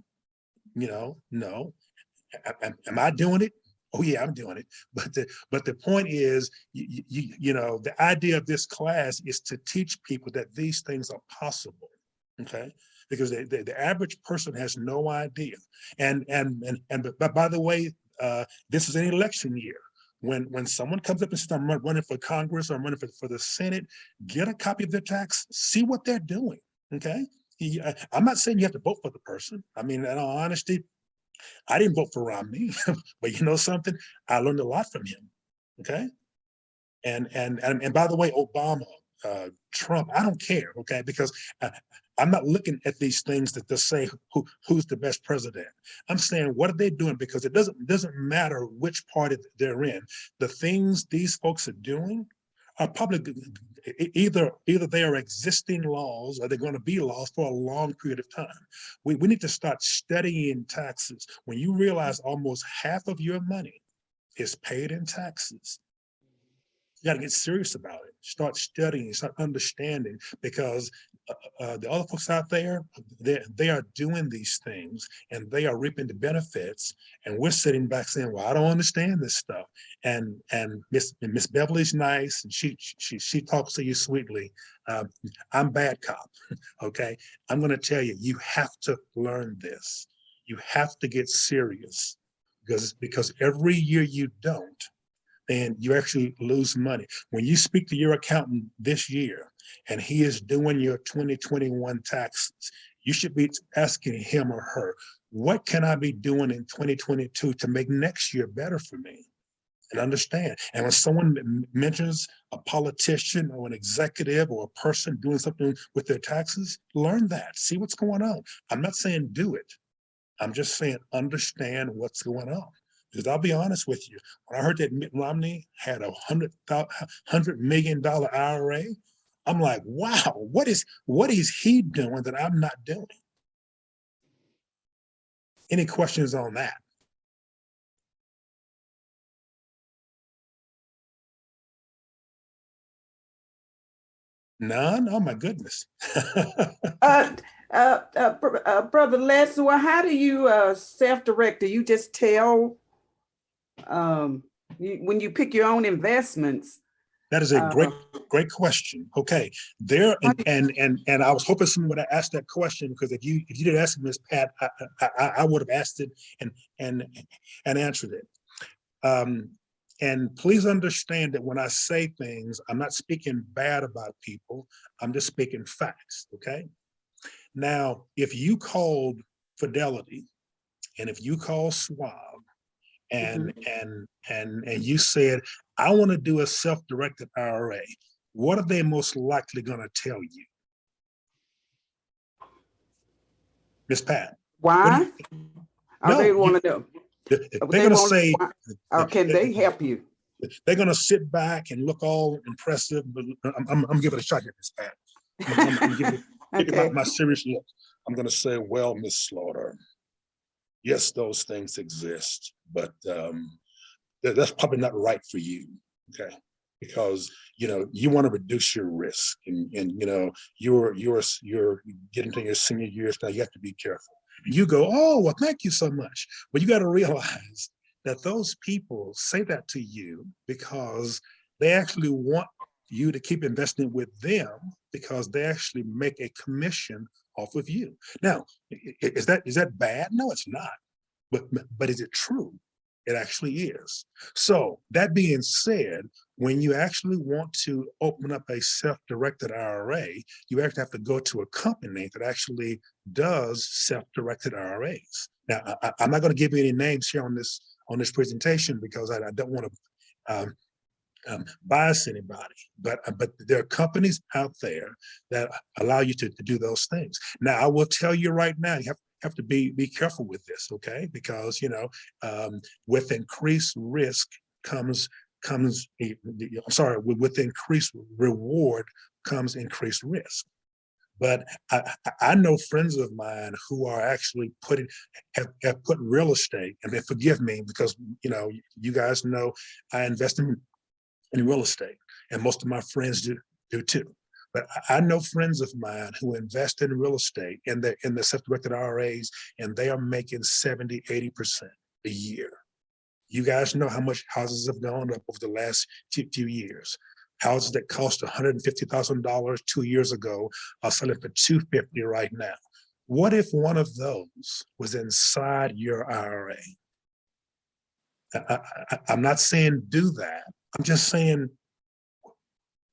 You know, no. Am I doing it? Oh yeah, I'm doing it. But the point is, you know, the idea of this class is to teach people that these things are possible. Okay, because the average person has no idea. But by the way, this is an election year. When someone comes up and says, I'm running for Congress or I'm running for the Senate, get a copy of their tax, see what they're doing, okay? I'm not saying you have to vote for the person. I mean, in all honesty, I didn't vote for Romney, but you know something? I learned a lot from him, okay? And by the way, Obama, Trump, I don't care, okay? Because I'm not looking at these things that they say who's the best president. I'm saying, what are they doing? Because it doesn't matter which party they're in. The things these folks are doing are probably either they are existing laws or they're going to be laws for a long period of time. We need to start studying taxes. When you realize almost half of your money is paid in taxes, you got to get serious about it. Start studying, start understanding, because the other folks out there, they are doing these things and they are reaping the benefits. And we're sitting back saying, well, I don't understand this stuff. And Miss Beverly's nice and she talks to you sweetly. I'm bad cop, okay? I'm going to tell you, you have to learn this. You have to get serious because every year you don't, and you actually lose money. When you speak to your accountant this year and he is doing your 2021 taxes, you should be asking him or her, what can I be doing in 2022 to make next year better for me? And understand. And when someone mentions a politician or an executive or a person doing something with their taxes, learn that, see what's going on. I'm not saying do it. I'm just saying understand what's going on. Because I'll be honest with you, when I heard that Mitt Romney had a $100 million IRA, I'm like, wow, what is he doing that I'm not doing? Any questions on that? None? Oh my goodness. Brother Les, well, how do you self-direct? Do you just tell when you pick your own investments? That is a great question. Okay, there and I was hoping someone would have asked that question, because if you did ask me, Ms. Pat, I would have asked it and answered it. And please understand that when I say things, I'm not speaking bad about people. I'm just speaking facts, okay? Now, if you called Fidelity and if you call Schwab and you said, I want to do a self-directed IRA, what are they most likely going to tell you? Miss Pat? Why? No, They want to know. they're They going to want say, or can they help you? they're going to sit back and look all impressive, but I'm giving it a shot here, Miss Pat. I'm giving Okay. my serious look. I'm going to say, well, Miss Slaughter, yes, those things exist, but that's probably not right for you, okay? Because you want to reduce your risk, and you're getting to your senior years now. You have to be careful. You go, oh well, thank you so much. But you got to realize that those people say that to you because they actually want you to keep investing with them because they actually make a commission off of you. Now, is that bad? No, it's not. But is it true? It actually is. So that being said, when you actually want to open up a self-directed IRA, you actually have to go to a company that actually does self-directed IRAs. Now, I'm not going to give you any names here on this presentation because I don't want to bias anybody, but there are companies out there that allow you to do those things. Now, I will tell you right now, you have to be careful with this, okay? Because with increased risk with increased reward comes increased risk. But I know friends of mine who are actually have put real estate, and forgive me because you guys know I invest in real estate, and most of my friends do too. But I know friends of mine who invest in real estate in the self-directed IRAs, and they are making 70, 80% a year. You guys know how much houses have gone up over the last few years. Houses that cost $150,000 2 years ago are selling for $250,000 right now. What if one of those was inside your IRA? I'm not saying do that. I'm just saying,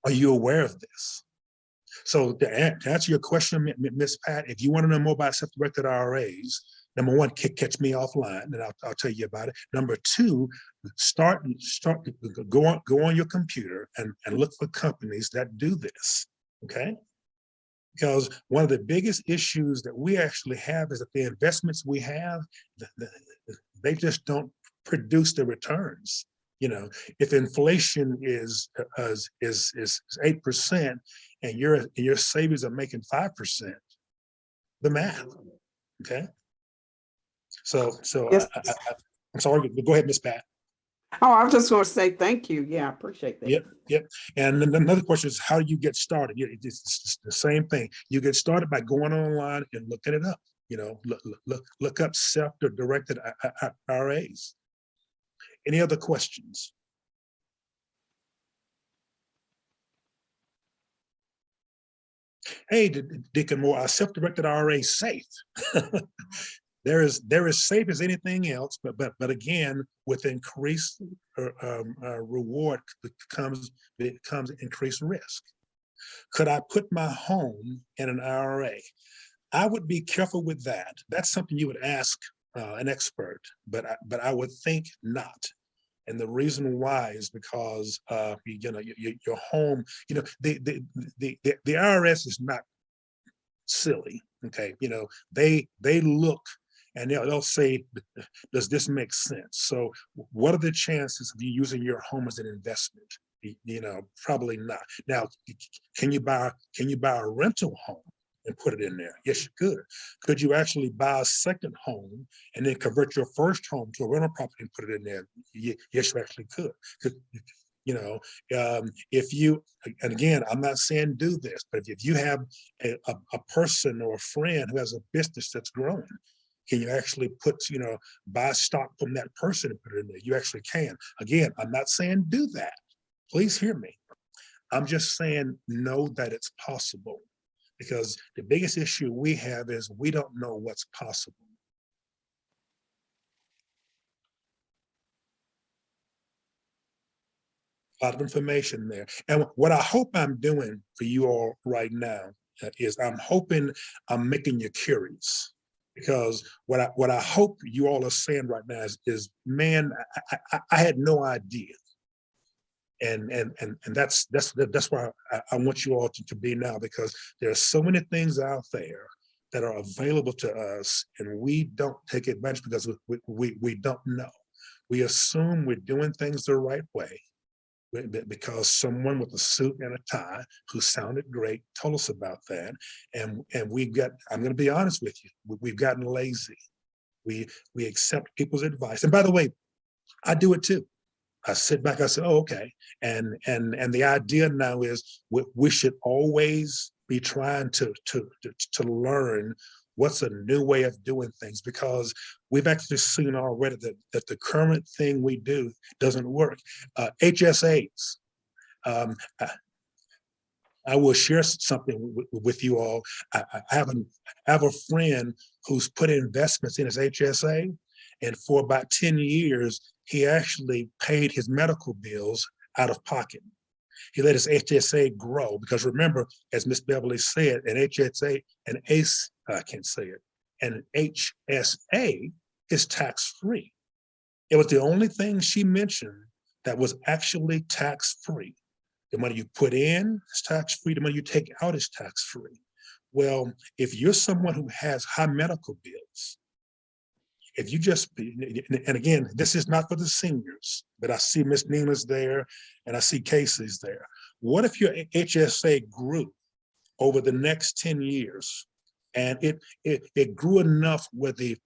are you aware of this? So to answer your question, Ms. Pat, if you want to know more about self-directed IRAs, number one, catch me offline, and I'll tell you about it. Number two, go on your computer and look for companies that do this, okay? Because one of the biggest issues that we actually have is that the investments we have, they just don't produce the returns. If inflation is 8% and your savings are making 5%, the math, okay? So Yes. I'm sorry, go ahead, Ms. Pat. Oh, I was just going to say thank you. Yeah, I appreciate that. Yep. And then another question is, how do you get started? It's the same thing. You get started by going online and looking it up. Look up self-directed IRAs. Any other questions? Hey, Deacon Moore, are self-directed IRAs safe? They're as safe as anything else, but again, with increased reward comes increased risk. Could I put my home in an IRA? I would be careful with that. That's something you would ask an expert, but I would think not. And the reason why is because your home, the IRS is not silly. Okay, they look and they'll say, does this make sense? So what are the chances of you using your home as an investment? Probably not. Now, can you buy a rental home and put it in there? Yes, you could. Could you actually buy a second home and then convert your first home to a rental property and put it in there? Yes, you actually could. If you, and again, I'm not saying do this, but if you have a person or a friend who has a business that's growing, can you actually buy stock from that person and put it in there? You actually can. Again, I'm not saying do that. Please hear me. I'm just saying know that it's possible, because the biggest issue we have is we don't know what's possible. A lot of information there. And what I hope I'm doing for you all right now is I'm hoping I'm making you curious. Because what I hope you all are saying right now is man, I had no idea. And that's why I want you all to be now, because there are so many things out there that are available to us, and we don't take advantage because we don't know. We assume we're doing things the right way because someone with a suit and a tie who sounded great told us about that. And we've got, I'm going to be honest with you, we've gotten lazy. We accept people's advice. And by the way, I do it too. I sit back, I say, oh, okay. And the idea now is we should always be trying to learn what's a new way of doing things, because we've actually seen already that the current thing we do doesn't work. HSAs, I will share something with you all. I have a friend who's put investments in his HSA, and for about 10 years, he actually paid his medical bills out of pocket. He let his HSA grow, because remember, as Miss Beverly said, an HSA, an ACE, I can't say it, and an HSA is tax-free. It was the only thing she mentioned that was actually tax-free. The money you put in is tax-free, the money you take out is tax-free. Well, if you're someone who has high medical bills, if you just, and again, this is not for the seniors, but I see Miss Nina's there and I see Casey's there. What if your HSA grew over the next 10 years and it grew enough where the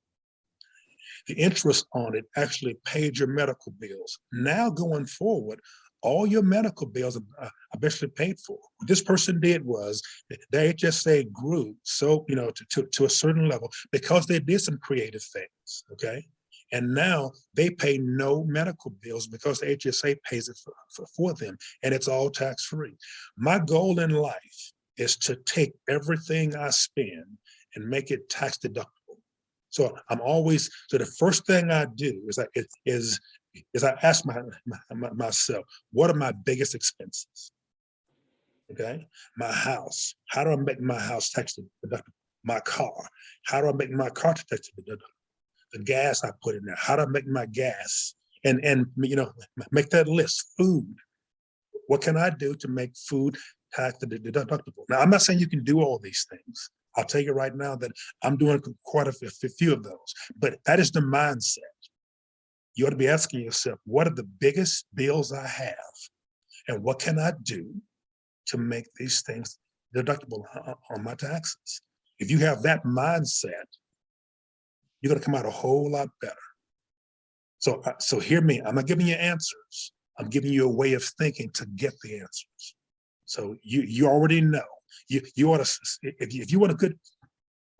interest on it actually paid your medical bills? Now going forward, all your medical bills are eventually paid for. What this person did was their HSA grew so, to a certain level because they did some creative things, okay? And now they pay no medical bills because the HSA pays it for them, and it's all tax-free. My goal in life is to take everything I spend and make it tax deductible. So so the first thing I do is I ask myself, what are my biggest expenses? Okay, my house, how do I make my house tax deductible? My car, how do I make my car tax deductible? The gas I put in there, how do I make my gas? And make that list. Food, what can I do to make food tax deductible? Now, I'm not saying you can do all these things. I'll tell you right now that I'm doing quite a few of those, but that is the mindset. You ought to be asking yourself, what are the biggest bills I have? And what can I do to make these things deductible on my taxes? If you have that mindset, you're gonna come out a whole lot better. So hear me, I'm not giving you answers. I'm giving you a way of thinking to get the answers. So you already know. You ought to, if you want a good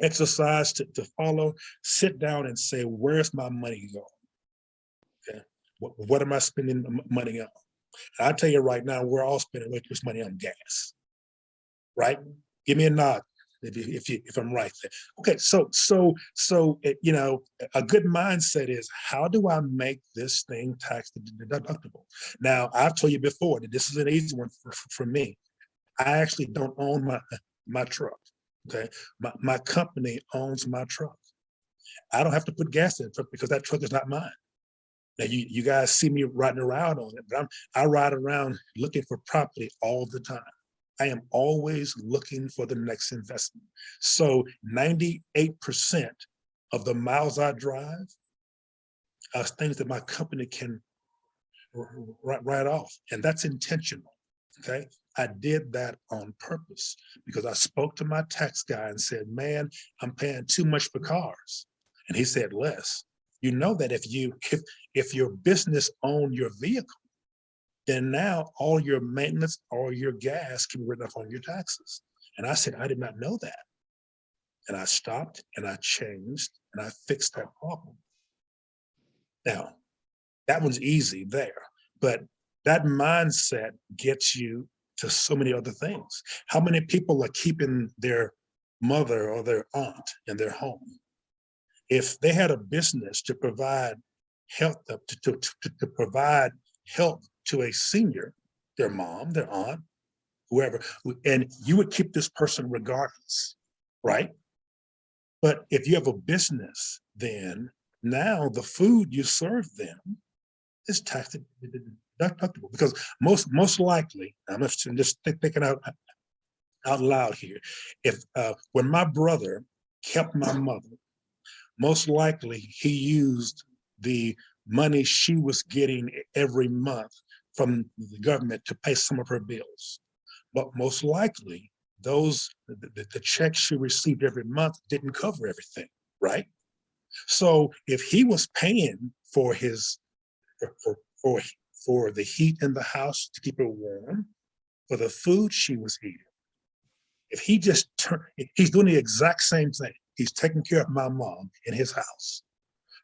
exercise to follow, sit down and say, where's my money going? Okay. What am I spending money on? And I'll tell you right now, we're all spending way too much money on gas, right? Give me a nod if I'm right there. Okay, so a good mindset is, how do I make this thing tax deductible? Now, I've told you before that this is an easy one for me. I actually don't own my truck. Okay, my company owns my truck. I don't have to put gas in the truck because that truck is not mine. Now you guys see me riding around on it, but I ride around looking for property all the time. I am always looking for the next investment. So 98% of the miles I drive are things that my company can write off, and that's intentional. Okay, I did that on purpose because I spoke to my tax guy and said, man, I'm paying too much for cars. And he said, Les, you know that if your business owned your vehicle, then now all your maintenance, all your gas can be written off on your taxes. And I said, I did not know that. And I stopped and I changed and I fixed that problem. Now, that one's easy there, but that mindset gets you to so many other things. How many people are keeping their mother or their aunt in their home? If they had a business to provide health, to provide help to a senior, their mom, their aunt, whoever, and you would keep this person regardless, right? But if you have a business, then now the food you serve them is tax deductible, because most likely, I'm just thinking out loud here. If when my brother kept my mother, most likely he used the money she was getting every month from the government to pay some of her bills. But most likely the checks she received every month didn't cover everything, right? So if he was paying for his for the heat in the house to keep it warm, for the food she was eating, if he just he's doing the exact same thing. He's taking care of my mom in his house.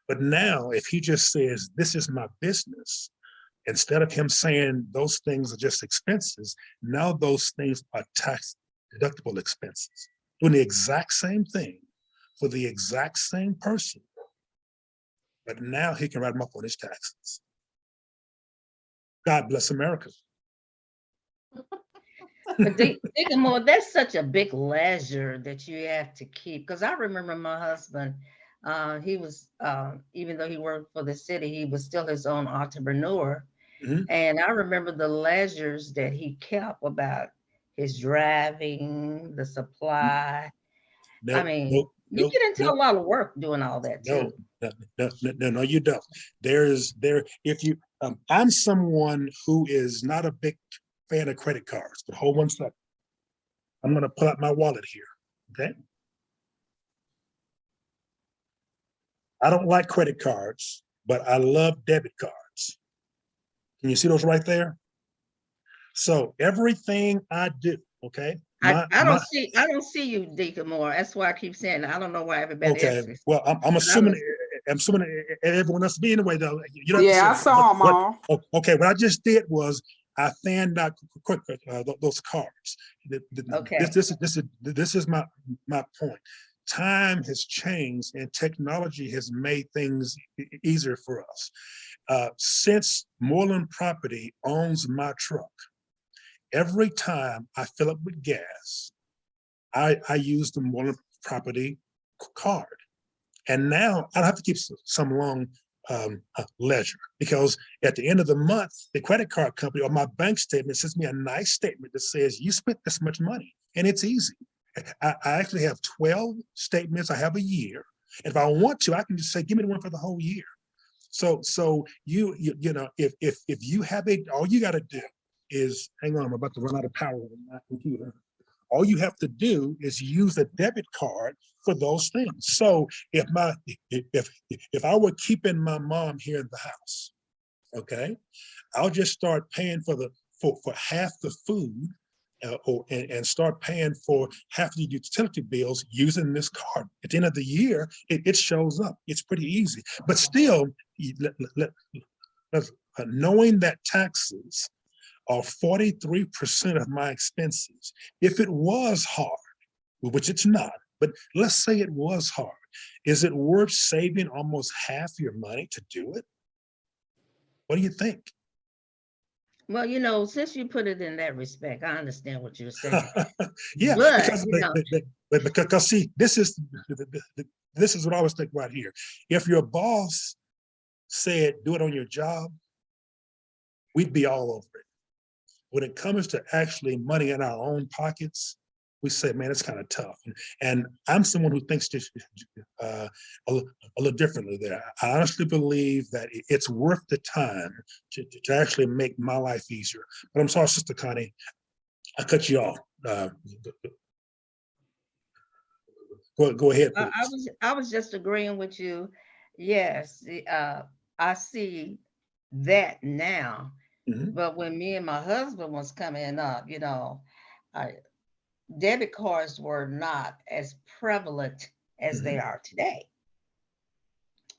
But now if he just says, this is my business, instead of him saying those things are just expenses, now those things are tax deductible expenses. Doing the exact same thing for the exact same person. But now he can write them up on his taxes. God bless America. But Deacon Moore, that's such a big ledger that you have to keep. Because I remember my husband, he was, even though he worked for the city, he was still his own entrepreneur. Mhm. And I remember the ledgers that he kept about his driving, the supply. I mean, you get into a lot of work doing all that too. No, you don't. If you, I'm someone who is not a big fan of credit cards, but hold one second. I'm gonna pull out my wallet here, okay? I don't like credit cards, but I love debit cards. Can you see those right there? So everything I do, okay? I don't see you, Deacon Moore. That's why I keep saying, I don't know why everybody else Okay, is. well, I'm assuming everyone else be anyway, though. You don't have to Yeah, I say- saw them all. Okay, what I just did was I fanned out quick those cards. Okay. This is my point. Time has changed and technology has made things easier for us. Since Moreland Property owns my truck, every time I fill up with gas, I use the Moreland Property card. And now I don't have to keep some long ledger, because at the end of the month, the credit card company or my bank statement sends me a nice statement that says you spent this much money, and it's easy. I actually have 12 statements. I have a year. And if I want to, I can just say, give me the one for the whole year. So you know, if you have it, all you got to do is, hang on, I'm about to run out of power on my computer. All you have to do is use a debit card for those things. So if I were keeping my mom here in the house, okay, I'll just start paying for half the food, and start paying for half the utility bills using this card. At the end of the year, it shows up. It's pretty easy. But still, knowing that taxes are 43% of my expenses, if it was hard, which it's not, but let's say it was hard, is it worth saving almost half your money to do it? What do you think? Well, you know, since you put it in that respect, I understand what you're saying. Yeah, But, because, you know, because see, this is what I always think right here. If your boss said, do it on your job, we'd be all over it. When it comes to actually money in our own pockets, we say, man, it's kind of tough. And I'm someone who thinks just a little differently there. I honestly believe that it's worth the time to actually make my life easier. But I'm sorry, Sister Connie, I cut you off. Go ahead, please. I was just agreeing with you. Yes, I see that now. Mhm. But when me and my husband was coming up, you know, debit cards were not as prevalent as they are today.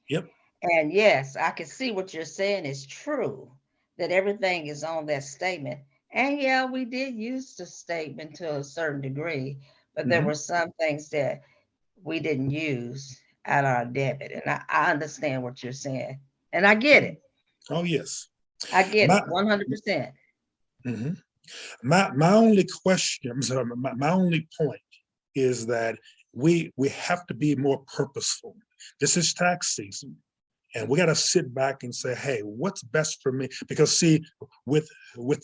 Yep. And yes, I can see what you're saying is true, that everything is on that statement. And yeah, we did use the statement to a certain degree, but there were some things that we didn't use at our debit. And I understand what you're saying. And I get it. Oh, yes. I get it 100%. Mhm. My only question, I'm sorry, my only point is that we have to be more purposeful. This is tax season. And we got to sit back and say, hey, what's best for me? Because see, with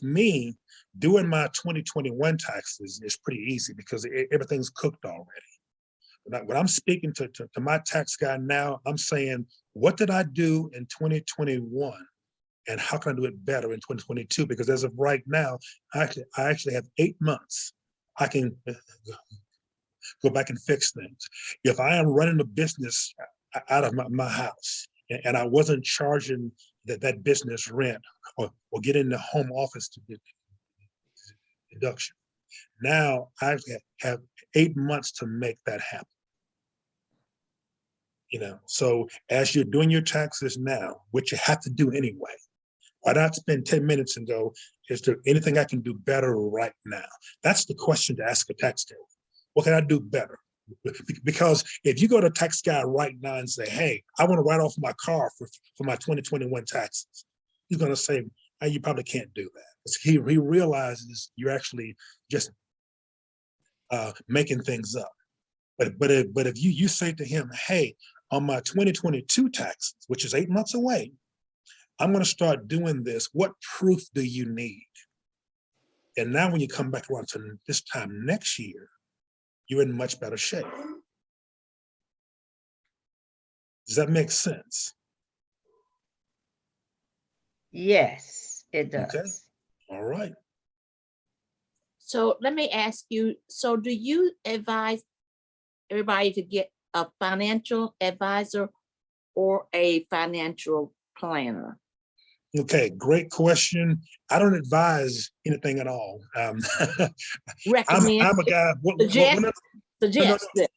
me, doing my 2021 taxes is pretty easy because everything's cooked already. When I'm speaking to my tax guy now, I'm saying, what did I do in 2021? And how can I do it better in 2022? Because as of right now, I actually have 8 months. I can go back and fix things. If I am running a business out of my house and I wasn't charging that business rent or getting the home office to deduction, now I have 8 months to make that happen. You know, so as you're doing your taxes now, which you have to do anyway, why not spend 10 minutes and go, is there anything I can do better right now? That's the question to ask a taxpayer. What can I do better? Because if you go to a tax guy right now and say, hey, I want to write off my car for my 2021 taxes, he's going to say, oh, you probably can't do that. He realizes you're actually just making things up. But if you say to him, hey, on my 2022 taxes, which is 8 months away, I'm going to start doing this. What proof do you need? And now when you come back around to this time next year, you're in much better shape. Does that make sense? Yes, it does. Okay. All right. So let me ask you, so do you advise everybody to get a financial advisor or a financial planner? Okay, great question. I don't advise anything at all. Recommend, I'm a guy. suggest that.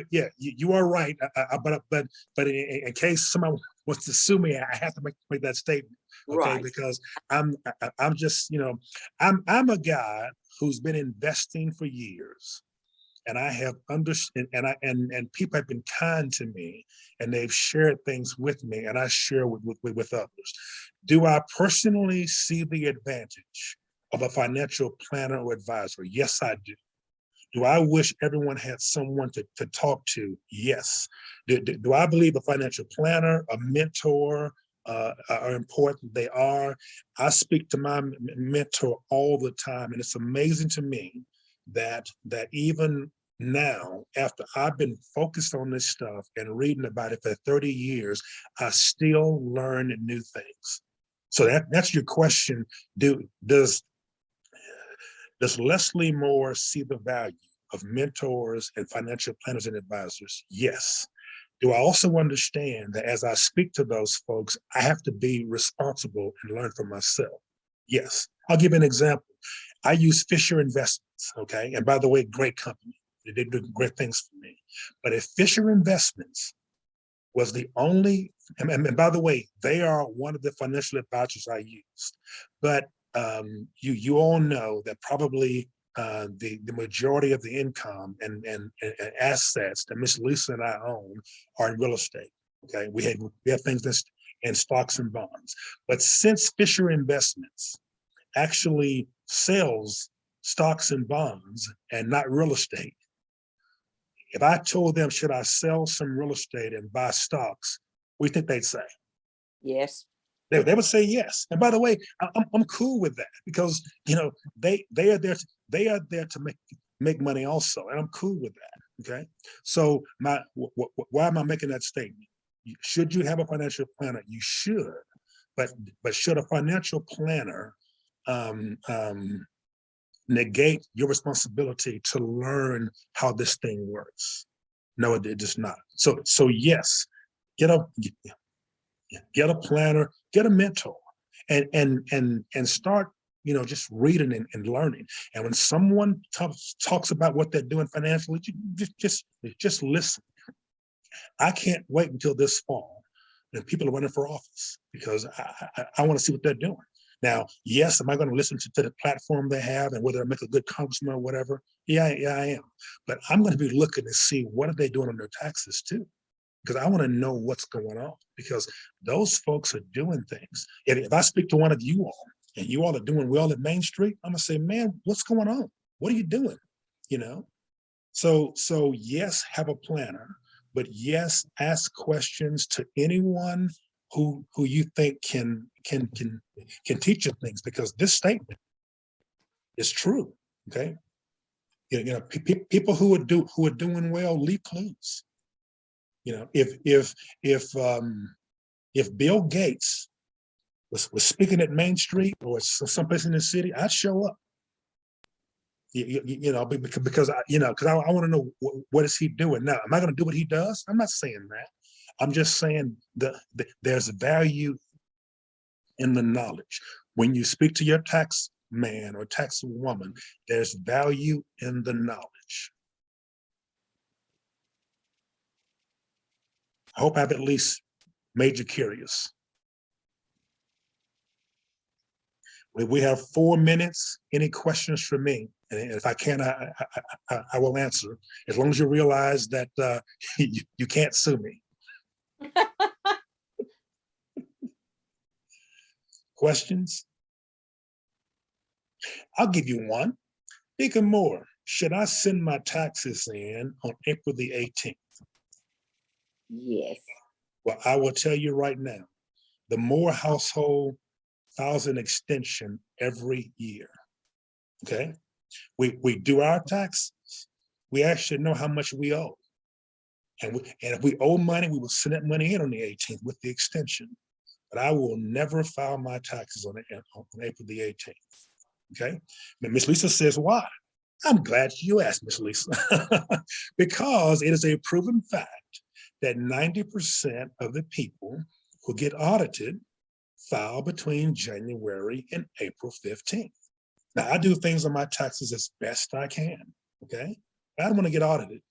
Yeah, you are right. But in case someone wants to sue me, I have to make that statement. Okay, Right. because I'm just, you know, I'm a guy who's been investing for years. And I have understood, and people have been kind to me, and they've shared things with me, and I share with others. Do I personally see the advantage of a financial planner or advisor? Yes, I do. Do I wish everyone had someone to talk to? Yes. Do I believe a financial planner, a mentor are important? They are. I speak to my mentor all the time, and it's amazing to me that even now, after I've been focused on this stuff and reading about it for 30 years, I still learn new things. So that's your question. Does Leslie Moore see the value of mentors and financial planners and advisors? Yes. Do I also understand that as I speak to those folks, I have to be responsible and learn for myself? Yes. I'll give you an example. I use Fisher Investments, okay? And by the way, great company. They do great things for me. But if Fisher Investments was the only, and by the way, they are one of the financial advisors I used. But you all know that probably the majority of the income and assets that Miss Lisa and I own are in real estate. Okay, we have things in stocks and bonds. But since Fisher Investments actually sells stocks and bonds and not real estate, if I told them, should I sell some real estate and buy stocks, what do you think they'd say? Yes. They would say yes. And by the way, I'm cool with that because, you know, they are there to make money also, and I'm cool with that. Okay, so why am I making that statement? Should you have a financial planner? You should, but should a financial planner negate your responsibility to learn how this thing works? No, it does not. So yes, get a planner, get a mentor, and start, you know, just reading and learning. And when someone talks about what they're doing financially, just listen. I can't wait until this fall and people are running for office because I want to see what they're doing. Now, yes, am I going to listen to the platform they have and whether I make a good congressman or whatever? Yeah, I am. But I'm going to be looking to see what are they doing on their taxes too, because I want to know what's going on, because those folks are doing things. If I speak to one of you all and you all are doing well at Main Street, I'm gonna say, man, what's going on? What are you doing? You know? So yes, have a planner, but yes, ask questions to anyone who you think can teach you things, because this statement is true. Okay. You know, people who are doing well leave clues. You know, if Bill Gates was speaking at Main Street or someplace in the city, I'd show up. You know, because I want to know what is he doing now. Am I going to do what he does? I'm not saying that. I'm just saying there's value in the knowledge. When you speak to your tax man or tax woman, there's value in the knowledge. I hope I've at least made you curious. We have 4 minutes. Any questions for me? And if I can, I will answer, as long as you realize that you can't sue me. Questions? I'll give you one. Deacon Moore, should I send my taxes in on April the 18th? Yes. Well, I will tell you right now, the Moore household files an extension every year. Okay? We do our taxes. We actually know how much we owe. And if we owe money, we will send that money in on the 18th with the extension. But I will never file my taxes on April the 18th. Okay? Now, Miss Lisa says, why? I'm glad you asked, Miss Lisa, because it is a proven fact that 90% of the people who get audited file between January and April 15th. Now, I do things on my taxes as best I can, okay? I don't want to get audited.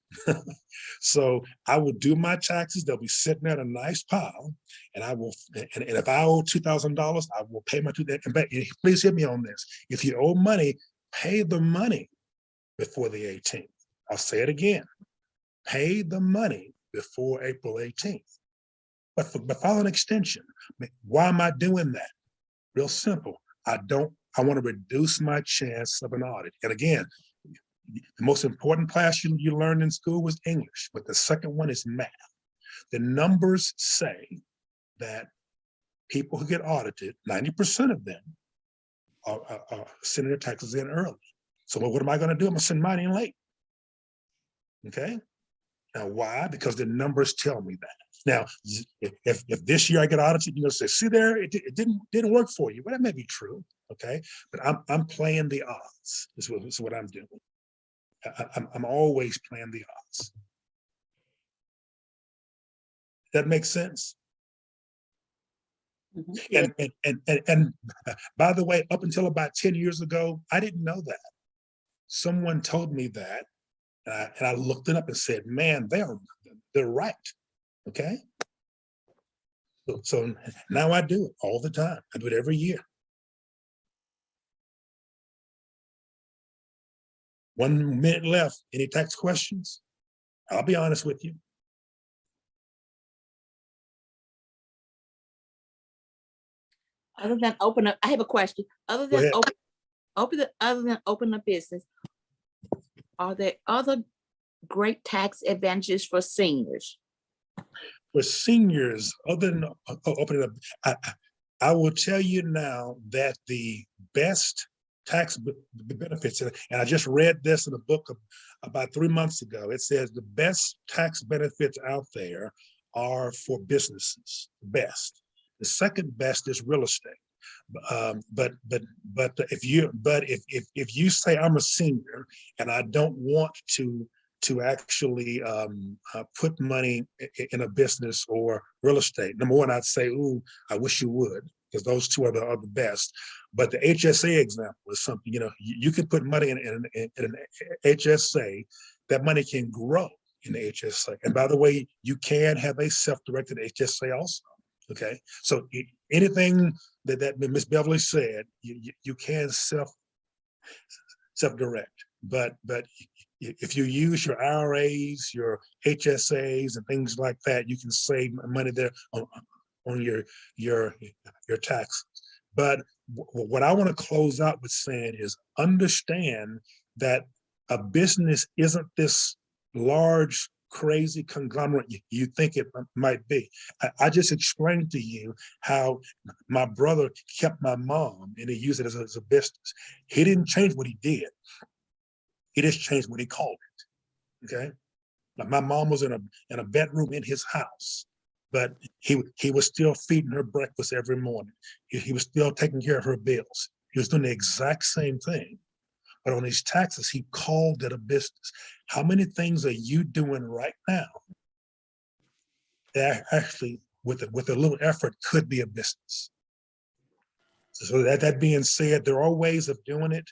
So I will do my taxes. They'll be sitting there in a nice pile, and I will, and if I owe $2,000, I will pay my $2,000. Please hit me on this. If you owe money, pay the money before the 18th. I'll say it again. Pay the money before April 18th. But file an extension. Why am I doing that? Real simple. I want to reduce my chance of an audit. And again, the most important class you learned in school was English, but the second one is math. The numbers say that people who get audited, 90% of them are sending their taxes in early. So what am I going to do? I'm going to send mine in late. Okay. Now, why? Because the numbers tell me that. Now, if this year I get audited, say, see there, it didn't work for you. Well, that may be true. Okay. But I'm playing the odds. This is what I'm doing. I'm always playing the odds. That makes sense? Mhm. And by the way, up until about 10 years ago, I didn't know that. Someone told me that, and I looked it up and said, man, they're right. Okay. So now I do it all the time. I do it every year. 1 minute left. Any tax questions? I'll be honest with you. Other than open up, I have a question. Other Go than ahead. other than open a business, are there other great tax advantages for seniors? For seniors, other than opening up, I will tell you now that the best tax benefits, and I just read this in a book about 3 months ago. It says the best tax benefits out there are for businesses. Best. The second best is real estate. But if you say I'm a senior and I don't want to actually put money in a business or real estate, number one, I'd say, ooh, I wish you would, because those two are the best. But the HSA example is something, you can put money in an HSA. That money can grow in the HSA. And by the way, you can have a self-directed HSA also. Okay, so anything that Ms. Beverly said, you can self-direct, but if you use your IRAs, your HSAs, and things like that, you can save money there on your taxes. But what I want to close out with saying is understand that a business isn't this large, crazy conglomerate you think it might be. I just explained to you how my brother kept my mom and he used it as a business. He didn't change what he did. He just changed what he called it. Okay. Like my mom was in a bedroom in his house, but he was still feeding her breakfast every morning. He was still taking care of her bills. He was doing the exact same thing. But on his taxes, he called it a business. How many things are you doing right now that actually, with a little effort, could be a business? So that being said, there are ways of doing it,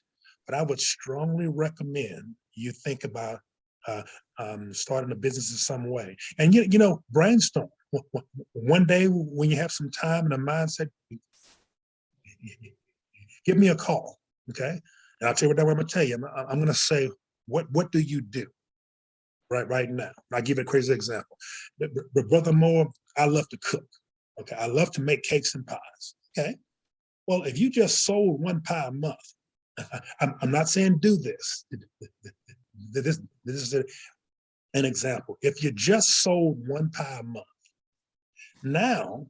but I would strongly recommend you think about starting a business in some way. And you know, brainstorm. One day when you have some time and a mindset, give me a call, okay? And I'll tell you what I'm gonna tell you. I'm gonna say, what do you do right now? I'll give you a crazy example. But Brother Moore, I love to cook, okay? I love to make cakes and pies, okay? Well, if you just sold 1 pie a month, I'm not saying do this. This is an example. If you just sold 1 pie a month, now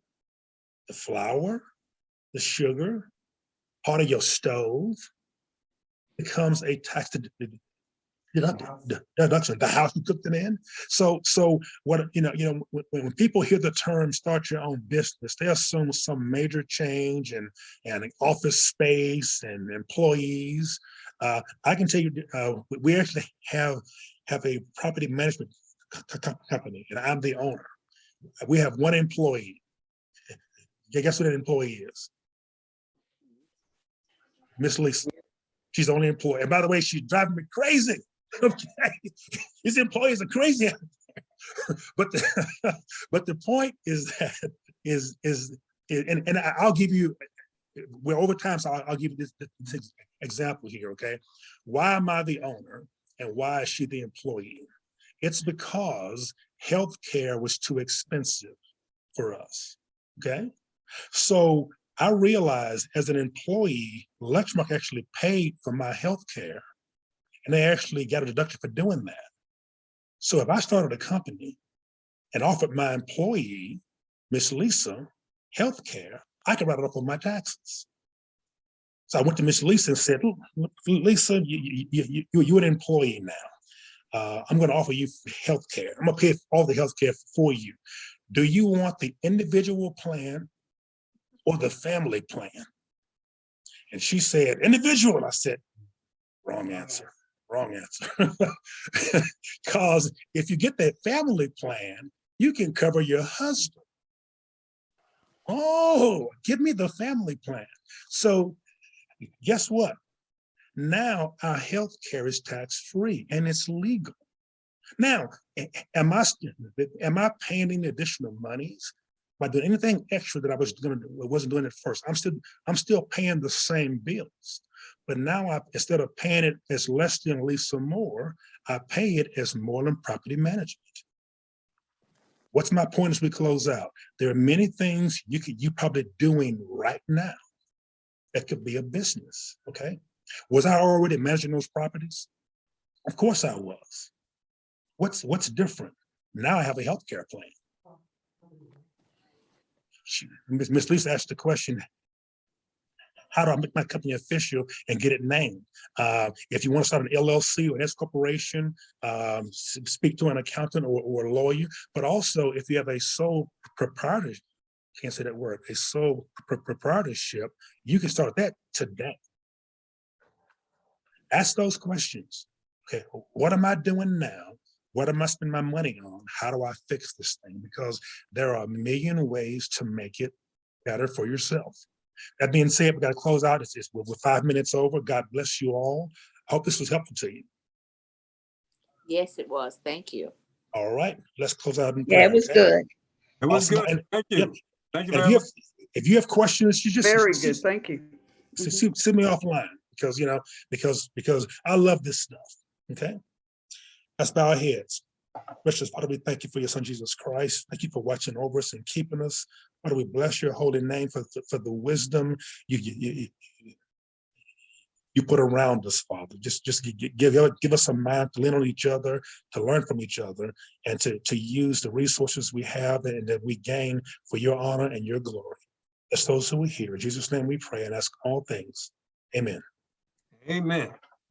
the flour, the sugar, part of your stove becomes a tax deduction. The house you cooked it in. So what when people hear the term "start your own business," they assume some major change and office space and employees. I can tell you, we actually have a property management company, and I'm the owner. We have 1 employee. Guess what that employee is? Miss Lisa. She's the only employee. And by the way, she's driving me crazy. Okay, these employees are crazy out there. But the point is that and I'll give you, we're over time, so I'll give you this example here. Okay, why am I the owner and why is she the employee? It's because healthcare was too expensive for us. Okay, so I realized as an employee, Lexmark actually paid for my healthcare, and they actually got a deduction for doing that. So if I started a company and offered my employee, Miss Lisa, healthcare, I could write it off on my taxes. So I went to Miss Lisa and said, Lisa, you're an employee now. I'm going to offer you healthcare. I'm going to pay all the healthcare for you. Do you want the individual plan or the family plan? And she said, individual. And I said, wrong answer. Because if you get that family plan, you can cover your husband. Oh, give me the family plan. So guess what? Now our health care is tax-free and it's legal. Now, am I paying any additional monies? By doing anything extra that I wasn't doing at first? I'm still paying the same bills. But now instead of paying it as less than Lisa Moore, I pay it as Moreland Property Management. What's my point as we close out? There are many things you probably doing right now that could be a business, okay? Was I already managing those properties? Of course I was. What's different? Now I have a healthcare plan. Miss Lisa asked the question, how do I make my company official and get it named? If you want to start an LLC or an S corporation, speak to an accountant or a lawyer, but also if you have a sole proprietorship, can't say that word, a sole proprietorship, you can start that today. Ask those questions. Okay, what am I doing now? What am I spending my money on? How do I fix this thing? Because there are a million ways to make it better for yourself. That being said, we got to close out. We're 5 minutes over. God bless you all. I hope this was helpful to you. Yes, it was. Thank you. All right, let's close out. Yeah, it was good. It was Awesome. good. Thank you. Yep. Thank you And very much. if you have questions, you just Very good, thank you. send me offline because I love this stuff. Okay, let's bow our heads. Gracious Father, we thank you for your son, Jesus Christ. Thank you for watching over us and keeping us. Father, we bless your holy name for the wisdom you put around us, Father. Just give us a mind to lean on each other, to learn from each other, and to use the resources we have and that we gain for your honor and your glory. Bless those who are here. In Jesus' name we pray and ask all things. Amen. Amen.